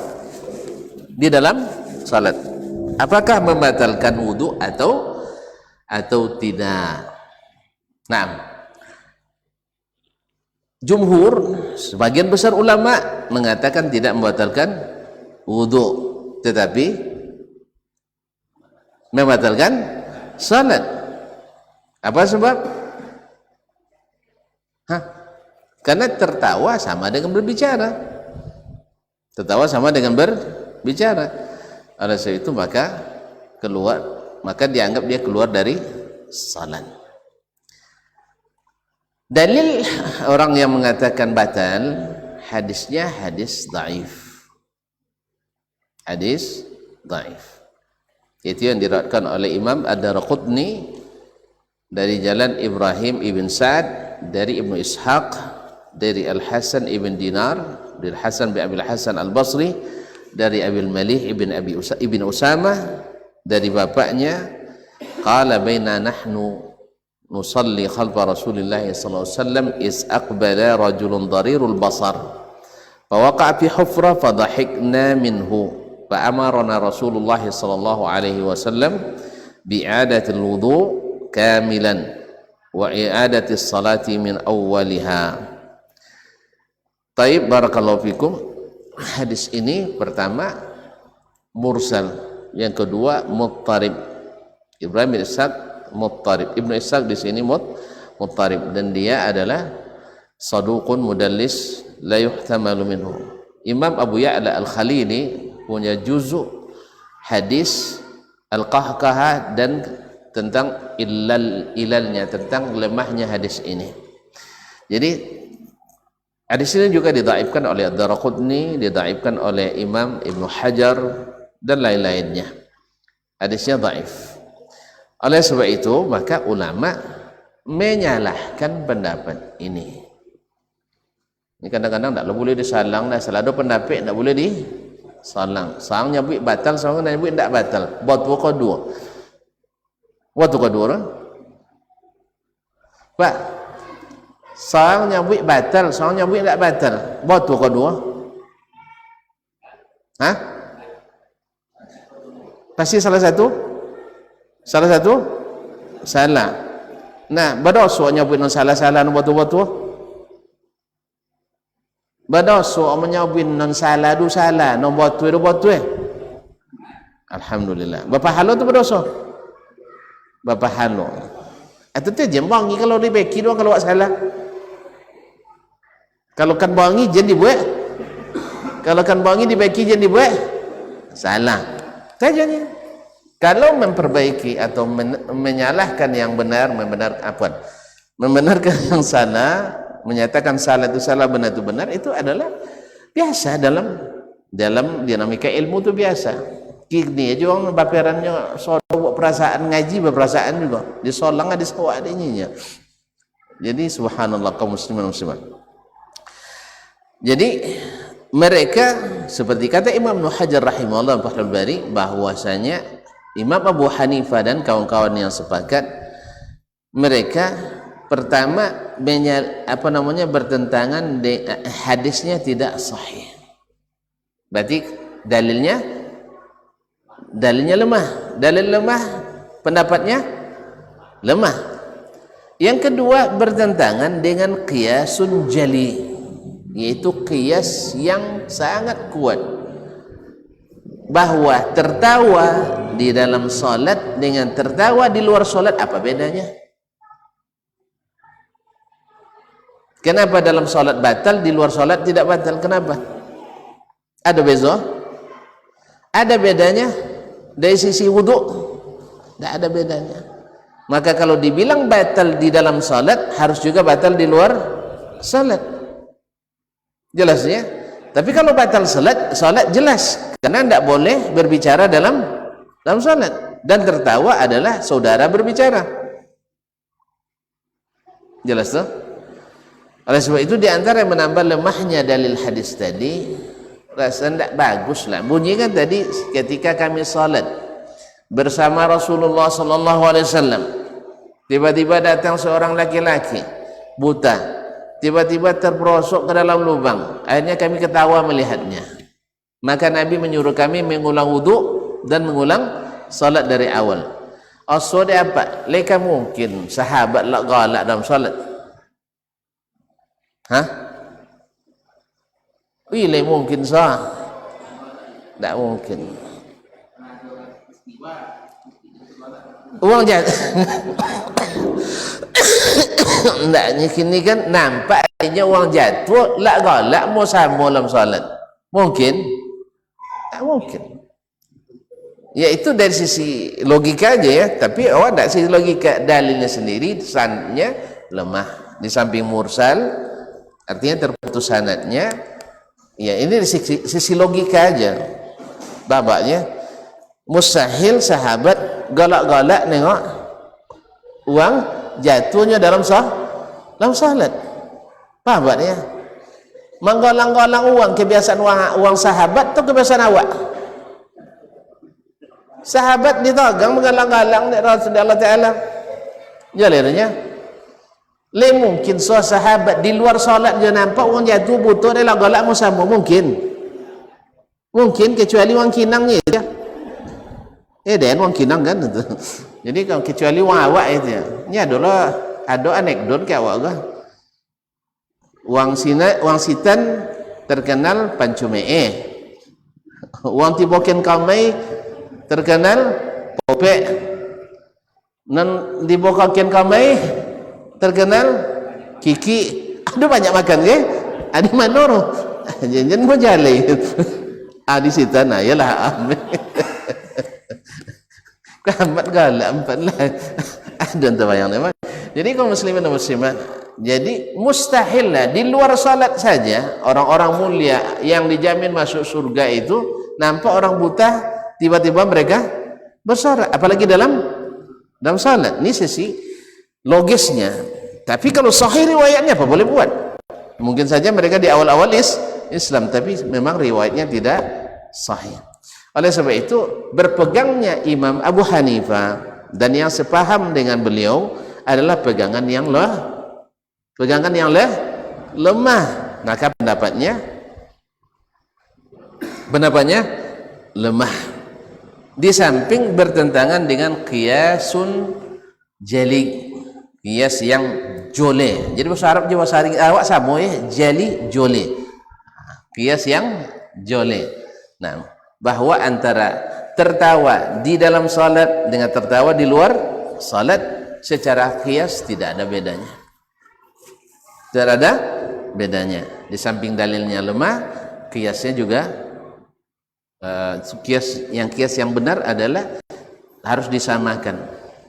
di dalam salat. Apakah membatalkan wudu atau tidak? Nah, jumhur sebagian besar ulama mengatakan tidak membatalkan wudu, tetapi membatalkan salat. Apa sebab? Karena tertawa sama dengan berbicara. Tertawa sama dengan berbicara. Oleh sebab itu maka dianggap dia keluar dari salat. Dalil orang yang mengatakan batal, hadisnya hadis dhaif. Hadis dhaif. Itu yang diriwayatkan oleh Imam Ad-Darqutni dari jalan Ibrahim ibn Sa'ad, dari Ibnu Ishaq, dari Al-Hasan ibn Dinar, dari Hasan bin Abi Hasan Al-Basri, dari Abil Malih ibn Usamah, dari bapaknya, qala baina nahnu nusalli khalfa Rasulillah sallallahu alaihi wasallam is aqbala rajulun darirul basar fawaqa'a fi hufra fadhahikna minhu fa amarna Rasulullah sallallahu alaihi wasallam bi'adatil wudu kamilan wa i'adatis salati min awwaliha. Taib, barakallahu fikum. Hadis ini pertama mursal, yang kedua muttarib. Ibrahim bin Ishaq muttarib. Ibnu Ishaq di sini muttarib, dan dia adalah saduqun mudallis la yuhtamalu minhu. Imam Abu Ya'la Al-Khalili punya juzuk hadis Al-Qahqahah dan tentang ilalnya, tentang lemahnya hadis ini. Jadi hadis ini juga didhaifkan oleh Ad-Darqutni, didhaifkan oleh Imam Ibnu Hajar dan lain-lainnya. Hadisnya dhaif. Oleh sebab itu maka ulama menyalahkan pendapat ini. Ini kadang-kadang tak boleh disalang, dah salah ada pendapat tak boleh disalang. Sang nyabui batal, sang nyabui tak batal. Buat kedua. Waktu kedua, Pak, sang nyabui batal, sang nyabui tak batal. Waktu kedua, pasti salah satu, salah. Nah, berdosa nyabui non salah-salah non waktu. Berdosa menyabui non salah du salah non waktu. Alhamdulillah. Bapak halu tu berdosa. Bapak halu. Itu tu jembang kalau dibeki doang kalau buat salah. Kalau kan bongi jangan dibuat. Kalau kan bongi dibaiki jangan dibuat. Salah. Sajanya. Kalau memperbaiki atau menyalahkan yang benar, membenarkan yang salah, menyatakan salah itu salah, benar itu benar, itu adalah biasa dalam dinamika ilmu itu biasa. Kini aja orang baperannya soal perasaan ngaji berperasaan juga disolang ada sawah adanya. Jadi subhanallah kaum muslimin muslimat. Jadi mereka seperti kata Imam Ibnu Hajar rahimahullah Fathul Bari, bahwasanya Imam Abu Hanifah dan kawan-kawan yang sepakat, mereka pertama bertentangan hadisnya tidak sahih. Berarti dalilnya lemah. Dalil lemah, pendapatnya lemah. Yang kedua bertentangan dengan qiyasun jali, yaitu qiyas yang sangat kuat, bahwa tertawa di dalam salat dengan tertawa di luar salat apa bedanya? Kenapa dalam salat batal, di luar salat tidak batal? Kenapa? Ada beza? Ada bedanya? Dari sisi wudu tidak ada bedanya. Maka kalau dibilang batal di dalam salat, harus juga batal di luar salat. Jelas ya? Tapi kalau batal salat jelas, karena tidak boleh berbicara dalam salat, dan tertawa adalah saudara berbicara. Jelas tuh? Oleh sebab itu diantara yang menambah lemahnya dalil hadis tadi, rasa tidak bagus lah. Bunyi kan tadi ketika kami salat bersama Rasulullah sallallahu alaihi wasallam, tiba-tiba datang seorang laki-laki buta, tiba-tiba terperosok ke dalam lubang. Akhirnya kami ketawa melihatnya. Maka Nabi menyuruh kami mengulang wudu dan mengulang salat dari awal. Asal apa? Leka mungkin sahabat lah galak dalam salat. Hah? Wih, mungkin sah? Tak mungkin. Uang jatuh. Tak ni kan nampak adanya uang jatuh, lak galak mau sama dalam salat. Mungkin? Tak mungkin. Ya itu dari sisi logika aja ya, tapi awak tak sisi logika, dalilnya sendiri sanadnya lemah. Di samping mursal, artinya terputus sanadnya. Ya ini dari sisi logika aja. Babaknya mustahil sahabat galak-galak nengok uang jatuhnya dalam salat. Babaknya menggalang-galang uang, kebiasaan uang sahabat atau kebiasaan awak? Sahabat ditagang menggalang-galang Rasulullah Ta'ala jalannya. Le mungkin sahabat di luar salat dia nampak orang jatuh butuh dia galak mau sama, mungkin kecuali orang kinangnya ya. Dan orang kinang kan itu. Jadi kalau kecuali orang awak itu ya. Ini adalah ada anekdot ke awak ke. Wang sitan terkenal pancumee. Wang tiboken kamai terkenal popek. Nan dibokaken kamai terkenal kiki. Ada banyak makan ke? Ada manoro. Jangan mau jale. Di situ nah yalah. Kamat galak empat lah. Ada terbayang memang. Jadi kaum muslimin dan muslimat, jadi mustahil lah di luar salat saja orang-orang mulia yang dijamin masuk surga itu nampak orang buta tiba-tiba mereka bersorak, apalagi dalam salat. Ini sisi logisnya. Tapi kalau sahih riwayatnya apa boleh buat? Mungkin saja mereka di awal-awal Islam, tapi memang riwayatnya tidak sahih. Oleh sebab itu berpegangnya Imam Abu Hanifah dan yang sepaham dengan beliau adalah pegangan yang lemah. Maka pendapatnya lemah. Di samping bertentangan dengan qiyasun jali, qiyas yang jole. Jadi bahasa Arab bahasa awak sama ya, jali jole. Qiyas yang jole. Nah, bahwa antara tertawa di dalam salat dengan tertawa di luar salat secara qiyas tidak ada bedanya. Tidak ada bedanya. Di samping dalilnya lemah, kiasnya juga kias yang benar adalah harus disamakan.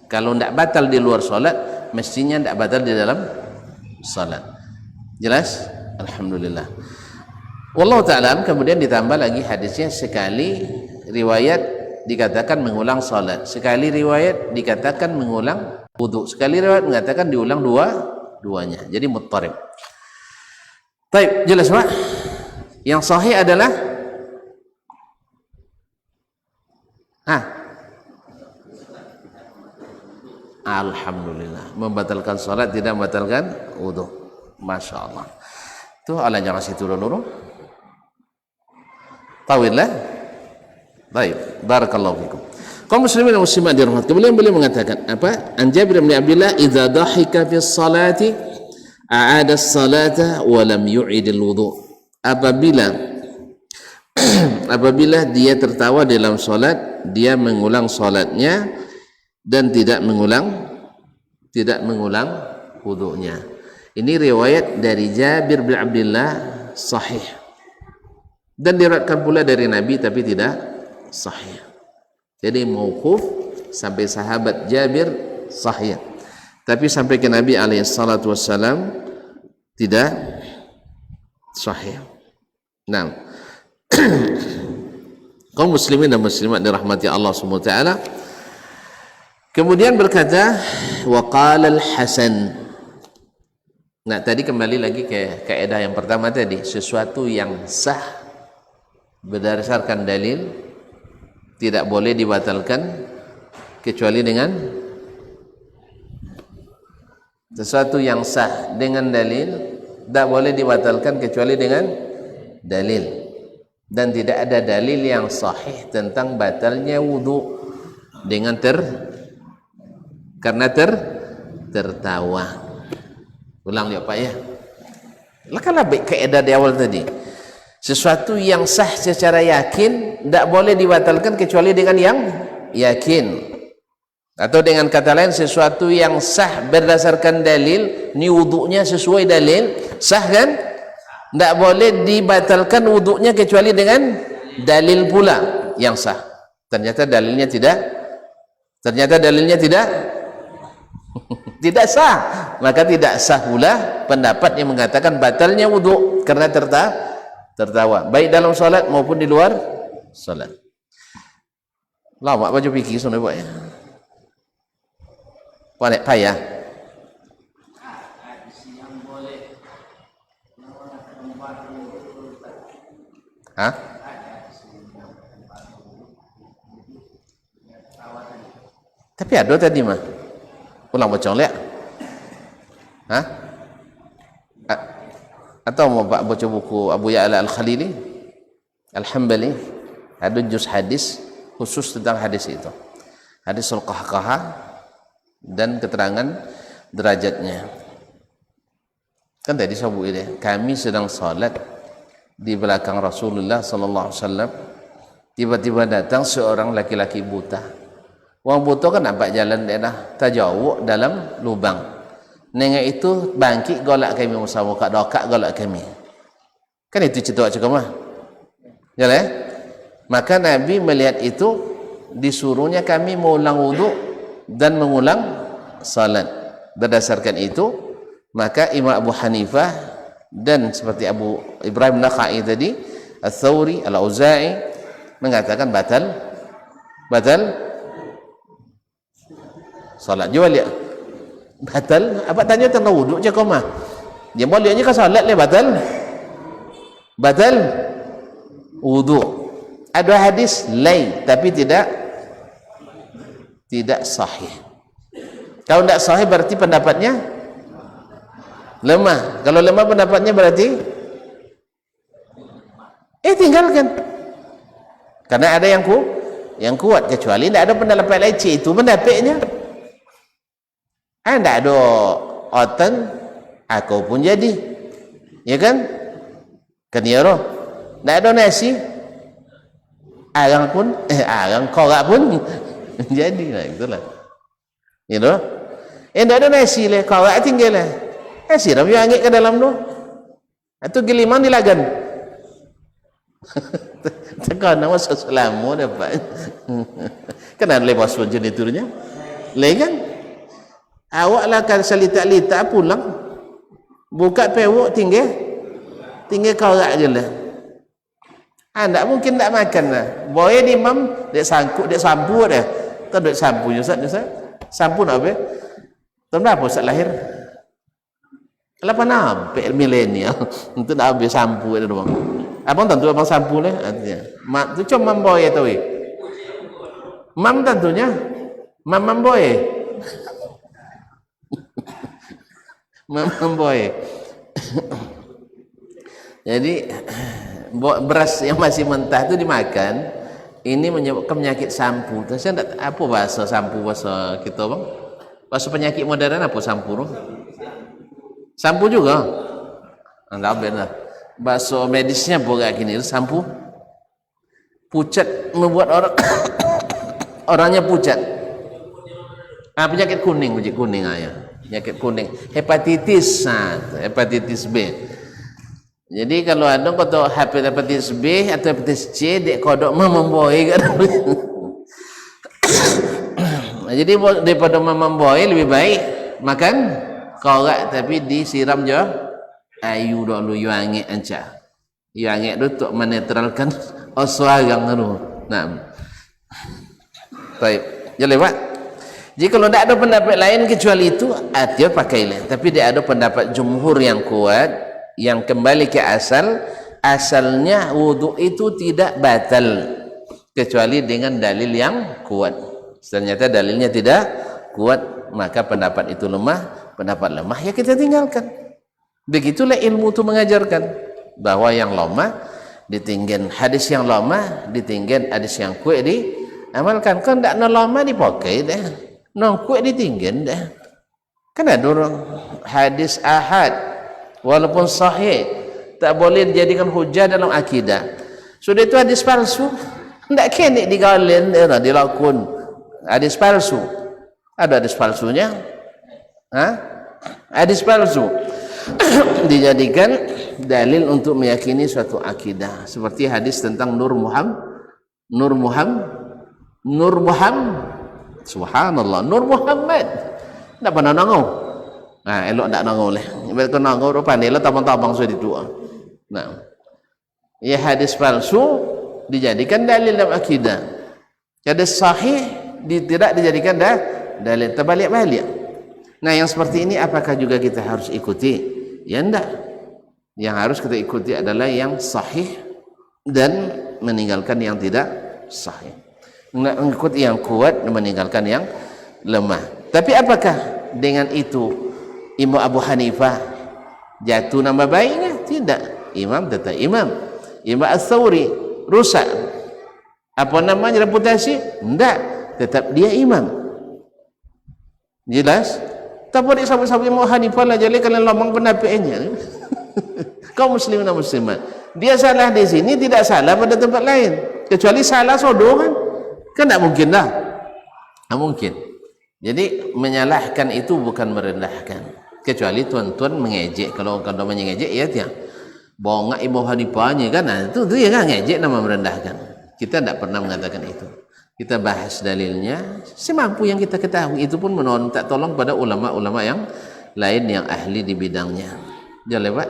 Kalau tidak batal di luar solat, mestinya tidak batal di dalam solat. Jelas? Alhamdulillah. Wallahu ta'ala. Kemudian ditambah lagi hadisnya, sekali riwayat dikatakan mengulang solat, sekali riwayat dikatakan mengulang wudu, sekali riwayat mengatakan diulang duanya. Jadi muttarib. Baik, jelas Pak? Yang sahih adalah alhamdulillah, membatalkan salat tidak membatalkan wudu. Masya Allah. Itu ala jangan situ dulu. Tawillah. Baik, barakallahu fikum. Kaum muslimin dan muslimat dirahmati. Kemudian beliau mengatakan apa? An Jabir bin Abdullah, "Idza dhahika fi salati a'ada as-salata wa lam yu'id al-wudu." Apabila dia tertawa dalam salat, dia mengulang salatnya dan tidak mengulang wudunya. Ini riwayat dari Jabir bin Abdullah sahih. Dan diriwayatkan pula dari Nabi tapi tidak sahih. Jadi mauquf sampai sahabat Jabir sahih. Tapi sampai ke Nabi alaihi salatu wassalam tidak sahih. Nah, kaum muslimin dan muslimat dirahmati Allah Subhanahu wa taala. Kemudian berkata wa qala al-Hasan. Nah, tadi kembali lagi ke kaidah yang pertama tadi, sesuatu yang sah berdasarkan dalil tidak boleh dibatalkan kecuali dengan sesuatu yang sah dengan dalil, tidak boleh dibatalkan kecuali dengan dalil, dan tidak ada dalil yang sahih tentang batalnya wudu dengan karena tertawa. Ulang ya Pak ya. Lah baik kaidah di awal tadi. Sesuatu yang sah secara yakin tidak boleh dibatalkan kecuali dengan yang yakin. Atau dengan kata lain, sesuatu yang sah berdasarkan dalil, ini wudunya sesuai dalil, sah kan? Tidak boleh dibatalkan wudunya kecuali dengan dalil pula yang sah. Ternyata dalilnya tidak tidak sah, maka tidak sah pula pendapat yang mengatakan batalnya wudu karena tertawa, baik dalam salat maupun di luar salat. Lama baju fikir sunai buat ya. Panek payah. Hah? Tapi ada tadi mah. Ulang bocong lihat. Hah? Atau mau Pak baca buku Abu Ya'la Al-Khalili Al-Hambali, ada juz hadis khusus tentang hadis itu, hadisul qahqahah dan keterangan derajatnya. Kan tadi saya buat ini, kami sedang salat di belakang Rasulullah sallallahu alaihi wasallam, tiba-tiba datang seorang laki-laki buta. Orang buta kan nampak jalan daerah tajawuk dalam lubang. Nengok itu bangkit golak kami bersama kat dokak golak kami. Kan itu cerita cakap mah. Jalan. Maka Nabi melihat itu, disuruhnya kami mengulang wudu dan mengulang salat. Berdasarkan itu, maka Imam Abu Hanifah dan seperti Abu Ibrahim Nakhai tadi, Al-Thawri, Al-Auza'i mengatakan batal salat. Jual dia batal. Apa tanya tentang wudu je kau mah? Dia bolehnya ke salat le batal wudu. Ada hadis lain tapi tidak sahih. Kalau tidak sahih berarti pendapatnya lemah. Kalau lemah pendapatnya berarti tinggalkan. Karena ada yang kuat, kecuali tidak ada pendapat lain. Itu pendapatnya. Tidak ada otan, aku pun jadi, ya kan? Kan ya roh, tidak ada nasi, arang korak pun jadi, lah itulah, ya roh. Tidak ada nasi le, korak tinggal le, nasi ram yang angin ke dalam tu, Atau giliman dilagan. Tekan nama selamu dapat. Kan ada lepas wajan itunya. Legan. Awak lah kan salita-lita pulang. Buka pewok tinggal korak je lah. Tak mungkin tak makan lah. Boleh di imam, dia sangkut, dia sampu dah. Tak ada sampu je Ustaz. Sampu nak apa? Tahun berapa Ustaz lahir? 8 milenial. Untuk nak habis sampu ada doang. Abang tentu abang sampu lah. Mak tu cuma mam boy tu. Mam tentunya. Mam boy. Mam boy. Jadi beras yang masih mentah itu dimakan, ini menyebabkan penyakit sampu. Saya tak apa bahasa sampu bahasa kita bang? Bahasa penyakit modern apa sampu? Sampu juga. Enggak benar. Bahasa medisnya bukan gini, sampu. Pucat membuat orang orangnya pucat. Penyakit kuning ya. Penyakit kuning, hepatitis, hepatitis B. Jadi kalau ada kata hepatitis B atau hepatitis C, dek kodok memboy kan. Jadi daripada memboy lebih baik makan korak tapi disiram je ayu dulu yuangek anca. Yuangek tu untuk menetralkan oswagang tu. Nah. Baik, jadi lewat. Jadi kalau tidak ada pendapat lain kecuali itu, dia pakailah. Tapi dia ada pendapat jumhur yang kuat, yang kembali ke asalnya wudhu itu tidak batal kecuali dengan dalil yang kuat. Ternyata dalilnya tidak kuat, maka pendapat itu lemah. Pendapat lemah ya kita tinggalkan. Begitulah ilmu itu mengajarkan bahwa yang lemah ditinggal, hadis yang lemah ditinggal, hadis yang kuat diamalkan. Kan tidak lama dipakai dah. Kuat ditinggal dah. Kan ada orang hadis ahad walaupun sahih tak boleh dijadikan hujah dalam akidah. Sudah itu hadis palsu. Tak kena digalen dilakun. Hadis palsu. Ada hadis palsunya? Hadis palsu dijadikan dalil untuk meyakini suatu akidah. Seperti hadis tentang Nur Muhammad. Subhanallah, Nur Muhammad. Tak pernah nangau. Elok tak nangau leh. Bila nangau tu pandai lah tabang-tabang sudah ditua. Ya hadis palsu dijadikan dalil dalam akidah. Hadis sahih tidak dijadikan dalil, terbalik-balik. Nah, yang seperti ini apakah juga kita harus ikuti? Ya enggak. Yang harus kita ikuti adalah yang sahih dan meninggalkan yang tidak sahih. Mengikuti yang kuat dan meninggalkan yang lemah. Tapi apakah dengan itu Imam Abu Hanifah jatuh nama baiknya? Tidak. Imam tetap imam. Imam Ats-Tsauri rusak apa namanya reputasi? Tidak. Tetap dia imam. Jelas? Tak boleh sahabat-sahabat Imam Hanifah lah jadi kalian lomang pendapatnya. Kau muslimin dan muslimat. Dia salah di sini tidak salah pada tempat lain. Kecuali salah sodoh kan tak mungkin dah. Tak mungkin. Jadi menyalahkan itu bukan merendahkan. Kecuali tuan-tuan mengejek. Kalau mengejek ya tiang. Bongak Imam Hanifahnya kan, itu dia kan ngejek nama merendahkan. Kita tidak pernah mengatakan itu. Kita bahas dalilnya semampu yang kita ketahui. Itu pun minta tolong pada ulama-ulama yang lain yang ahli di bidangnya. Jangan lewat.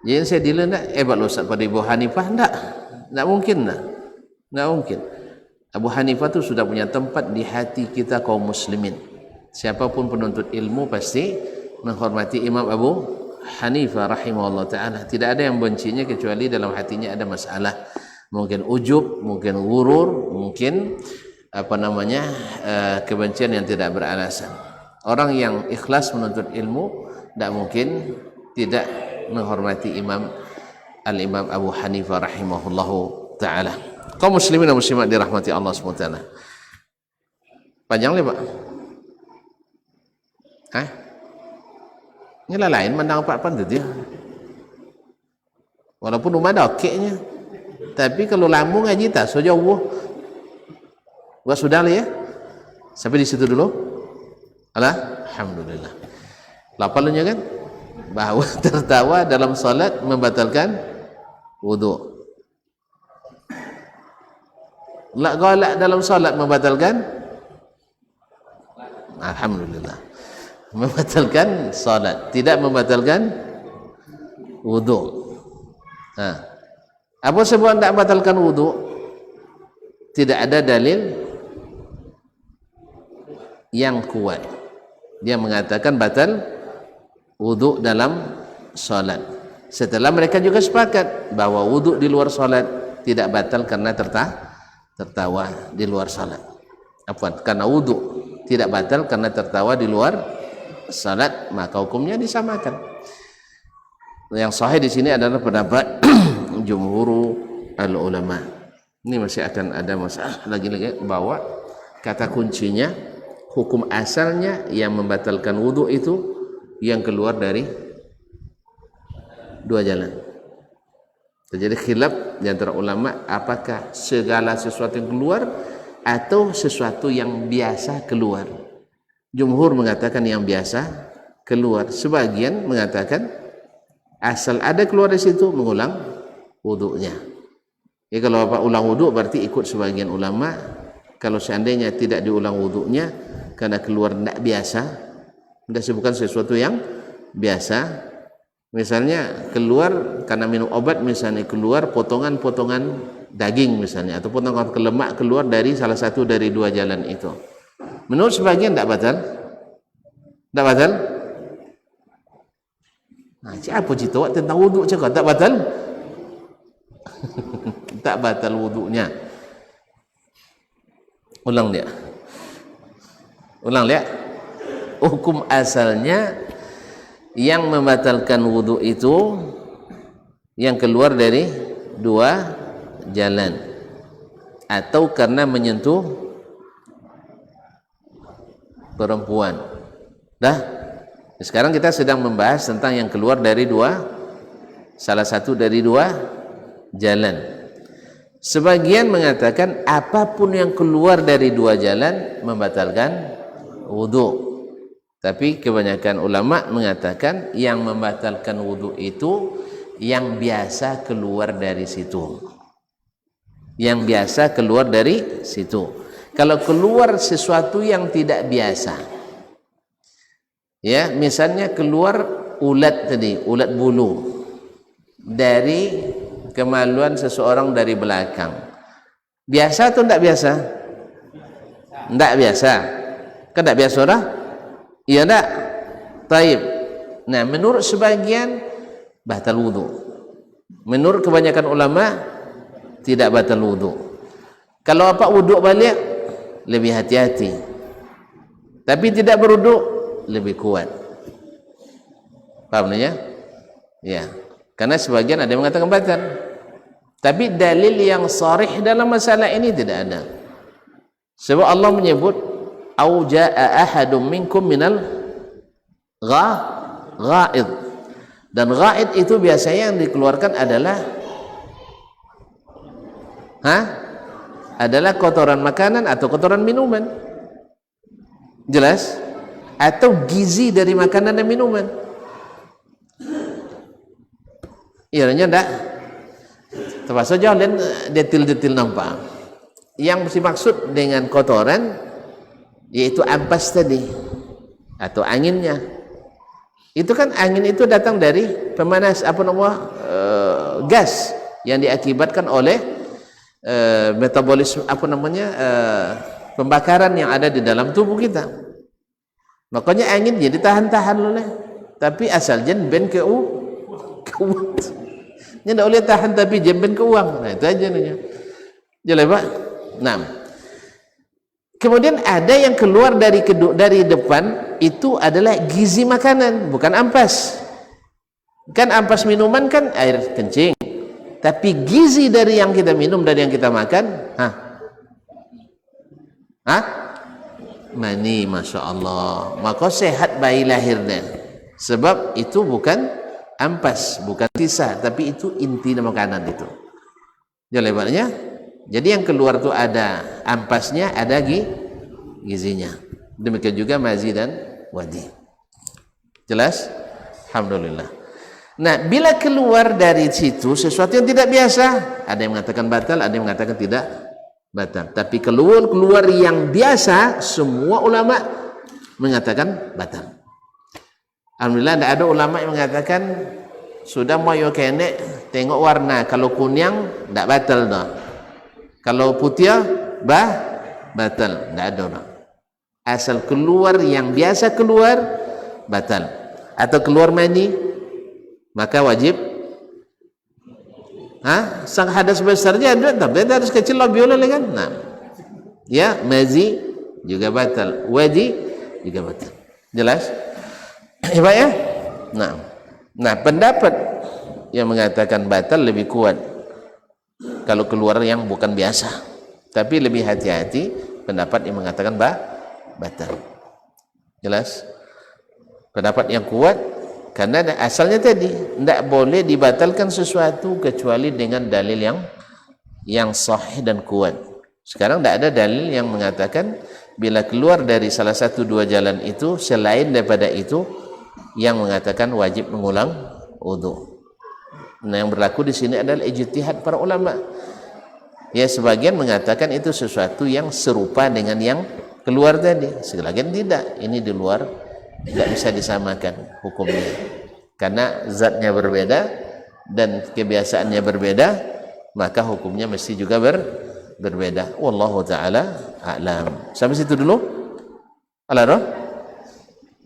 Jadi saya dila tak hebat Ustaz pada Ibu Hanifah? Tak mungkin tak. Tak mungkin. Abu Hanifah tu sudah punya tempat di hati kita kaum muslimin. Siapapun penuntut ilmu pasti menghormati Imam Abu Hanifah rahimahullah ta'ala. Tidak ada yang bencinya kecuali dalam hatinya ada masalah. Mungkin ujub, mungkin gurur, mungkin kebencian yang tidak beralasan. Orang yang ikhlas menuntut ilmu tidak mungkin tidak menghormati Al-Imam Abu Hanifah rahimahullahu ta'ala. Kaum muslimin dan muslimat dirahmati Allah SWT. Panjang le Pak? Ini lah lain mandang apa-apa tu dia. Walaupun rumah ada okeynya. Tapi kalau lambung ngaji tak so jauh. Buat sudah lah ya. Sampai di situ dulu. Alhamdulillah. Lapalunya kan? bahwa tertawa dalam salat membatalkan wudu. Galak dalam salat membatalkan, alhamdulillah, membatalkan salat, tidak membatalkan wudu. Apa sebab tidak membatalkan wudu? Tidak ada dalil yang kuat dia mengatakan batal wudu dalam salat. Setelah mereka juga sepakat bahwa wudu di luar salat tidak batal karena tertawa di luar salat. Karena wudu tidak batal karena tertawa di luar salat, maka hukumnya disamakan. Yang sahih di sini adalah pendapat jumhur al-ulama. Ini masih akan ada masalah lagi-lagi bahwa kata kuncinya hukum asalnya yang membatalkan wudu itu yang keluar dari dua jalan. Terjadi khilaf di antara ulama apakah segala sesuatu yang keluar atau sesuatu yang biasa keluar. Jumhur mengatakan yang biasa keluar. Sebagian mengatakan asal ada keluar dari situ mengulang wudunya. Ya, kalau Bapak ulang wudu berarti ikut sebagian ulama. Kalau seandainya tidak diulang wudunya karena keluar tidak biasa, tidak bukan sesuatu yang biasa. Misalnya keluar karena minum obat, misalnya keluar potongan-potongan daging misalnya, atau potongan lemak keluar dari salah satu dari dua jalan itu. Menurut sebagian tidak batal. Tidak batal. Nah, siapa cerita tentang wudu cakap tak batal? Tak batal wudunya. Ulang dia. Hukum asalnya yang membatalkan wudu itu yang keluar dari dua jalan atau karena menyentuh perempuan. Sekarang kita sedang membahas tentang yang keluar dari salah satu dari dua jalan. Sebagian mengatakan apapun yang keluar dari dua jalan membatalkan wudu. Tapi kebanyakan ulama mengatakan yang membatalkan wudu itu yang biasa keluar dari situ. Yang biasa keluar dari situ. Kalau keluar sesuatu yang tidak biasa, ya, misalnya keluar ulat bulu dari kemaluan seseorang dari belakang. Biasa atau tidak biasa? Tidak biasa. Kan tidak biasa dah? Iya tak? Taib. Nah, menurut sebagian batal wudu. Menurut kebanyakan ulama tidak batal wudu. Kalau apa wudu balik lebih hati-hati. Tapi tidak berwudu lebih kuat. Paham ya? Ya. Karena sebagian ada yang mengatakan batal. Tapi dalil yang sharih dalam masalah ini tidak ada. Sebab Allah menyebut au jaa ahadum minkum minal ghaid. Dan ghaid itu biasanya yang dikeluarkan adalah kotoran makanan atau kotoran minuman. Jelas? Atau gizi dari makanan dan minuman. Ianya ndak terpaksa jauh dan detil-detil nampak. Yang dimaksud dengan kotoran yaitu ampas tadi atau anginnya. Itu kan angin itu datang dari pemanas gas yang diakibatkan oleh metabolisme pembakaran yang ada di dalam tubuh kita. Makanya angin jadi tahan-tahan oleh. Tapi asal jen ben ke nya tidak boleh tahan tapi jemben ke uang. Nah itu aja nanya. Jelas Pak? Nah. Kemudian ada yang keluar dari depan itu adalah gizi makanan, bukan ampas. Kan ampas minuman kan air kencing. Tapi gizi dari yang kita minum, dari yang kita makan, mani, Masya Allah. Maka sehat bayi lahirnya. Sebab itu bukan ampas, bukan sisa, tapi itu inti makanan itu. Jadi lebarnya. Jadi yang keluar itu ada ampasnya, ada gizinya. Demikian juga mazi dan wadi. Jelas? Alhamdulillah. Nah, bila keluar dari situ sesuatu yang tidak biasa, ada yang mengatakan batal, ada yang mengatakan tidak batal. Tapi keluar yang biasa, semua ulama mengatakan batal. Alhamdulillah, tidak ada ulama yang mengatakan sudah mau yo kene tengok warna, kalau kuning tidak batal dah, kalau putih batal, tidak ada dah. Asal keluar yang biasa keluar batal, atau keluar mani maka wajib sang hadas besarnya ada, tapi hadas kecil lebih oleh kan. Nah, ya mazi juga batal, wadi juga batal. Jelas? Ya Pak ya? Nah, pendapat yang mengatakan batal lebih kuat kalau keluar yang bukan biasa, tapi lebih hati-hati pendapat yang mengatakan batal. Jelas? Pendapat yang kuat karena asalnya tadi tidak boleh dibatalkan sesuatu kecuali dengan dalil yang sahih dan kuat. Sekarang tidak ada dalil yang mengatakan bila keluar dari salah satu dua jalan itu selain daripada itu yang mengatakan wajib mengulang wudu. Nah, yang berlaku di sini adalah ijtihad para ulama. Ya, sebagian mengatakan itu sesuatu yang serupa dengan yang keluar tadi, sebagian tidak. Ini di luar, tidak bisa disamakan hukumnya karena zatnya berbeda dan kebiasaannya berbeda, maka hukumnya mesti juga berbeda. Wallahu taala a'lam. Sampai situ dulu. Alaro.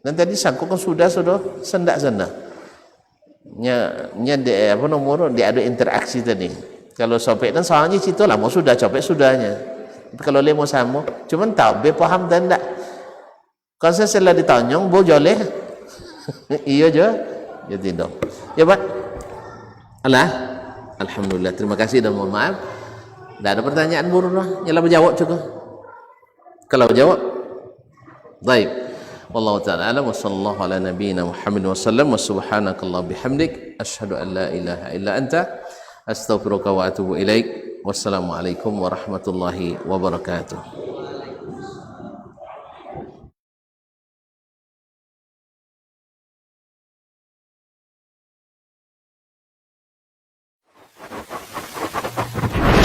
Dan tadi sangkut kan sudah sendak nya de apa nomor dia ada interaksi tadi. Kalau sampai dan soalnya situ lah mau sudah capek sudahnya. Tapi kalau lemo sama cuman tahu be paham dan tak. Kalau saya setelah ditanyong bo joleh. Iya je. Ya tidak. Ya Pak. Alhamdulillah, terima kasih dan mohon maaf. Tidak ada pertanyaan buruk lah. Nyala menjawab juga. Kalau jawab, baik. Wallahu ta'ala a'lam wa sallallahu ala nabiyyina Muhammad wa sallam wa subhanakallah bihamdik asyhadu an la ilaha illa anta astaghfiruka wa atubu ilaik. Wassalamualaikum warahmatullahi wabarakatuh.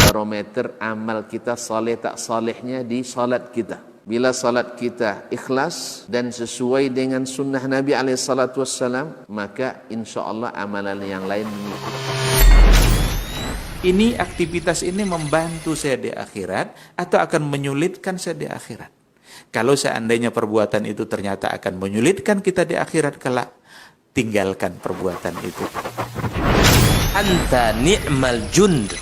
Barometer amal kita saleh tak salehnya di salat kita. Bila salat kita ikhlas dan sesuai dengan sunnah Nabi SAW, maka insya Allah amalan yang lain mengikuti. Ini aktivitas ini membantu saya di akhirat atau akan menyulitkan saya di akhirat? Kalau seandainya perbuatan itu ternyata akan menyulitkan kita di akhirat kelak, tinggalkan perbuatan itu. Anta ni'mal jund.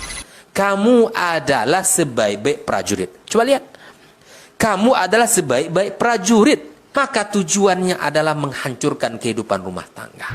Kamu adalah sebaik-baik prajurit. Coba lihat. Kamu adalah sebaik-baik prajurit. Maka tujuannya adalah menghancurkan kehidupan rumah tangga.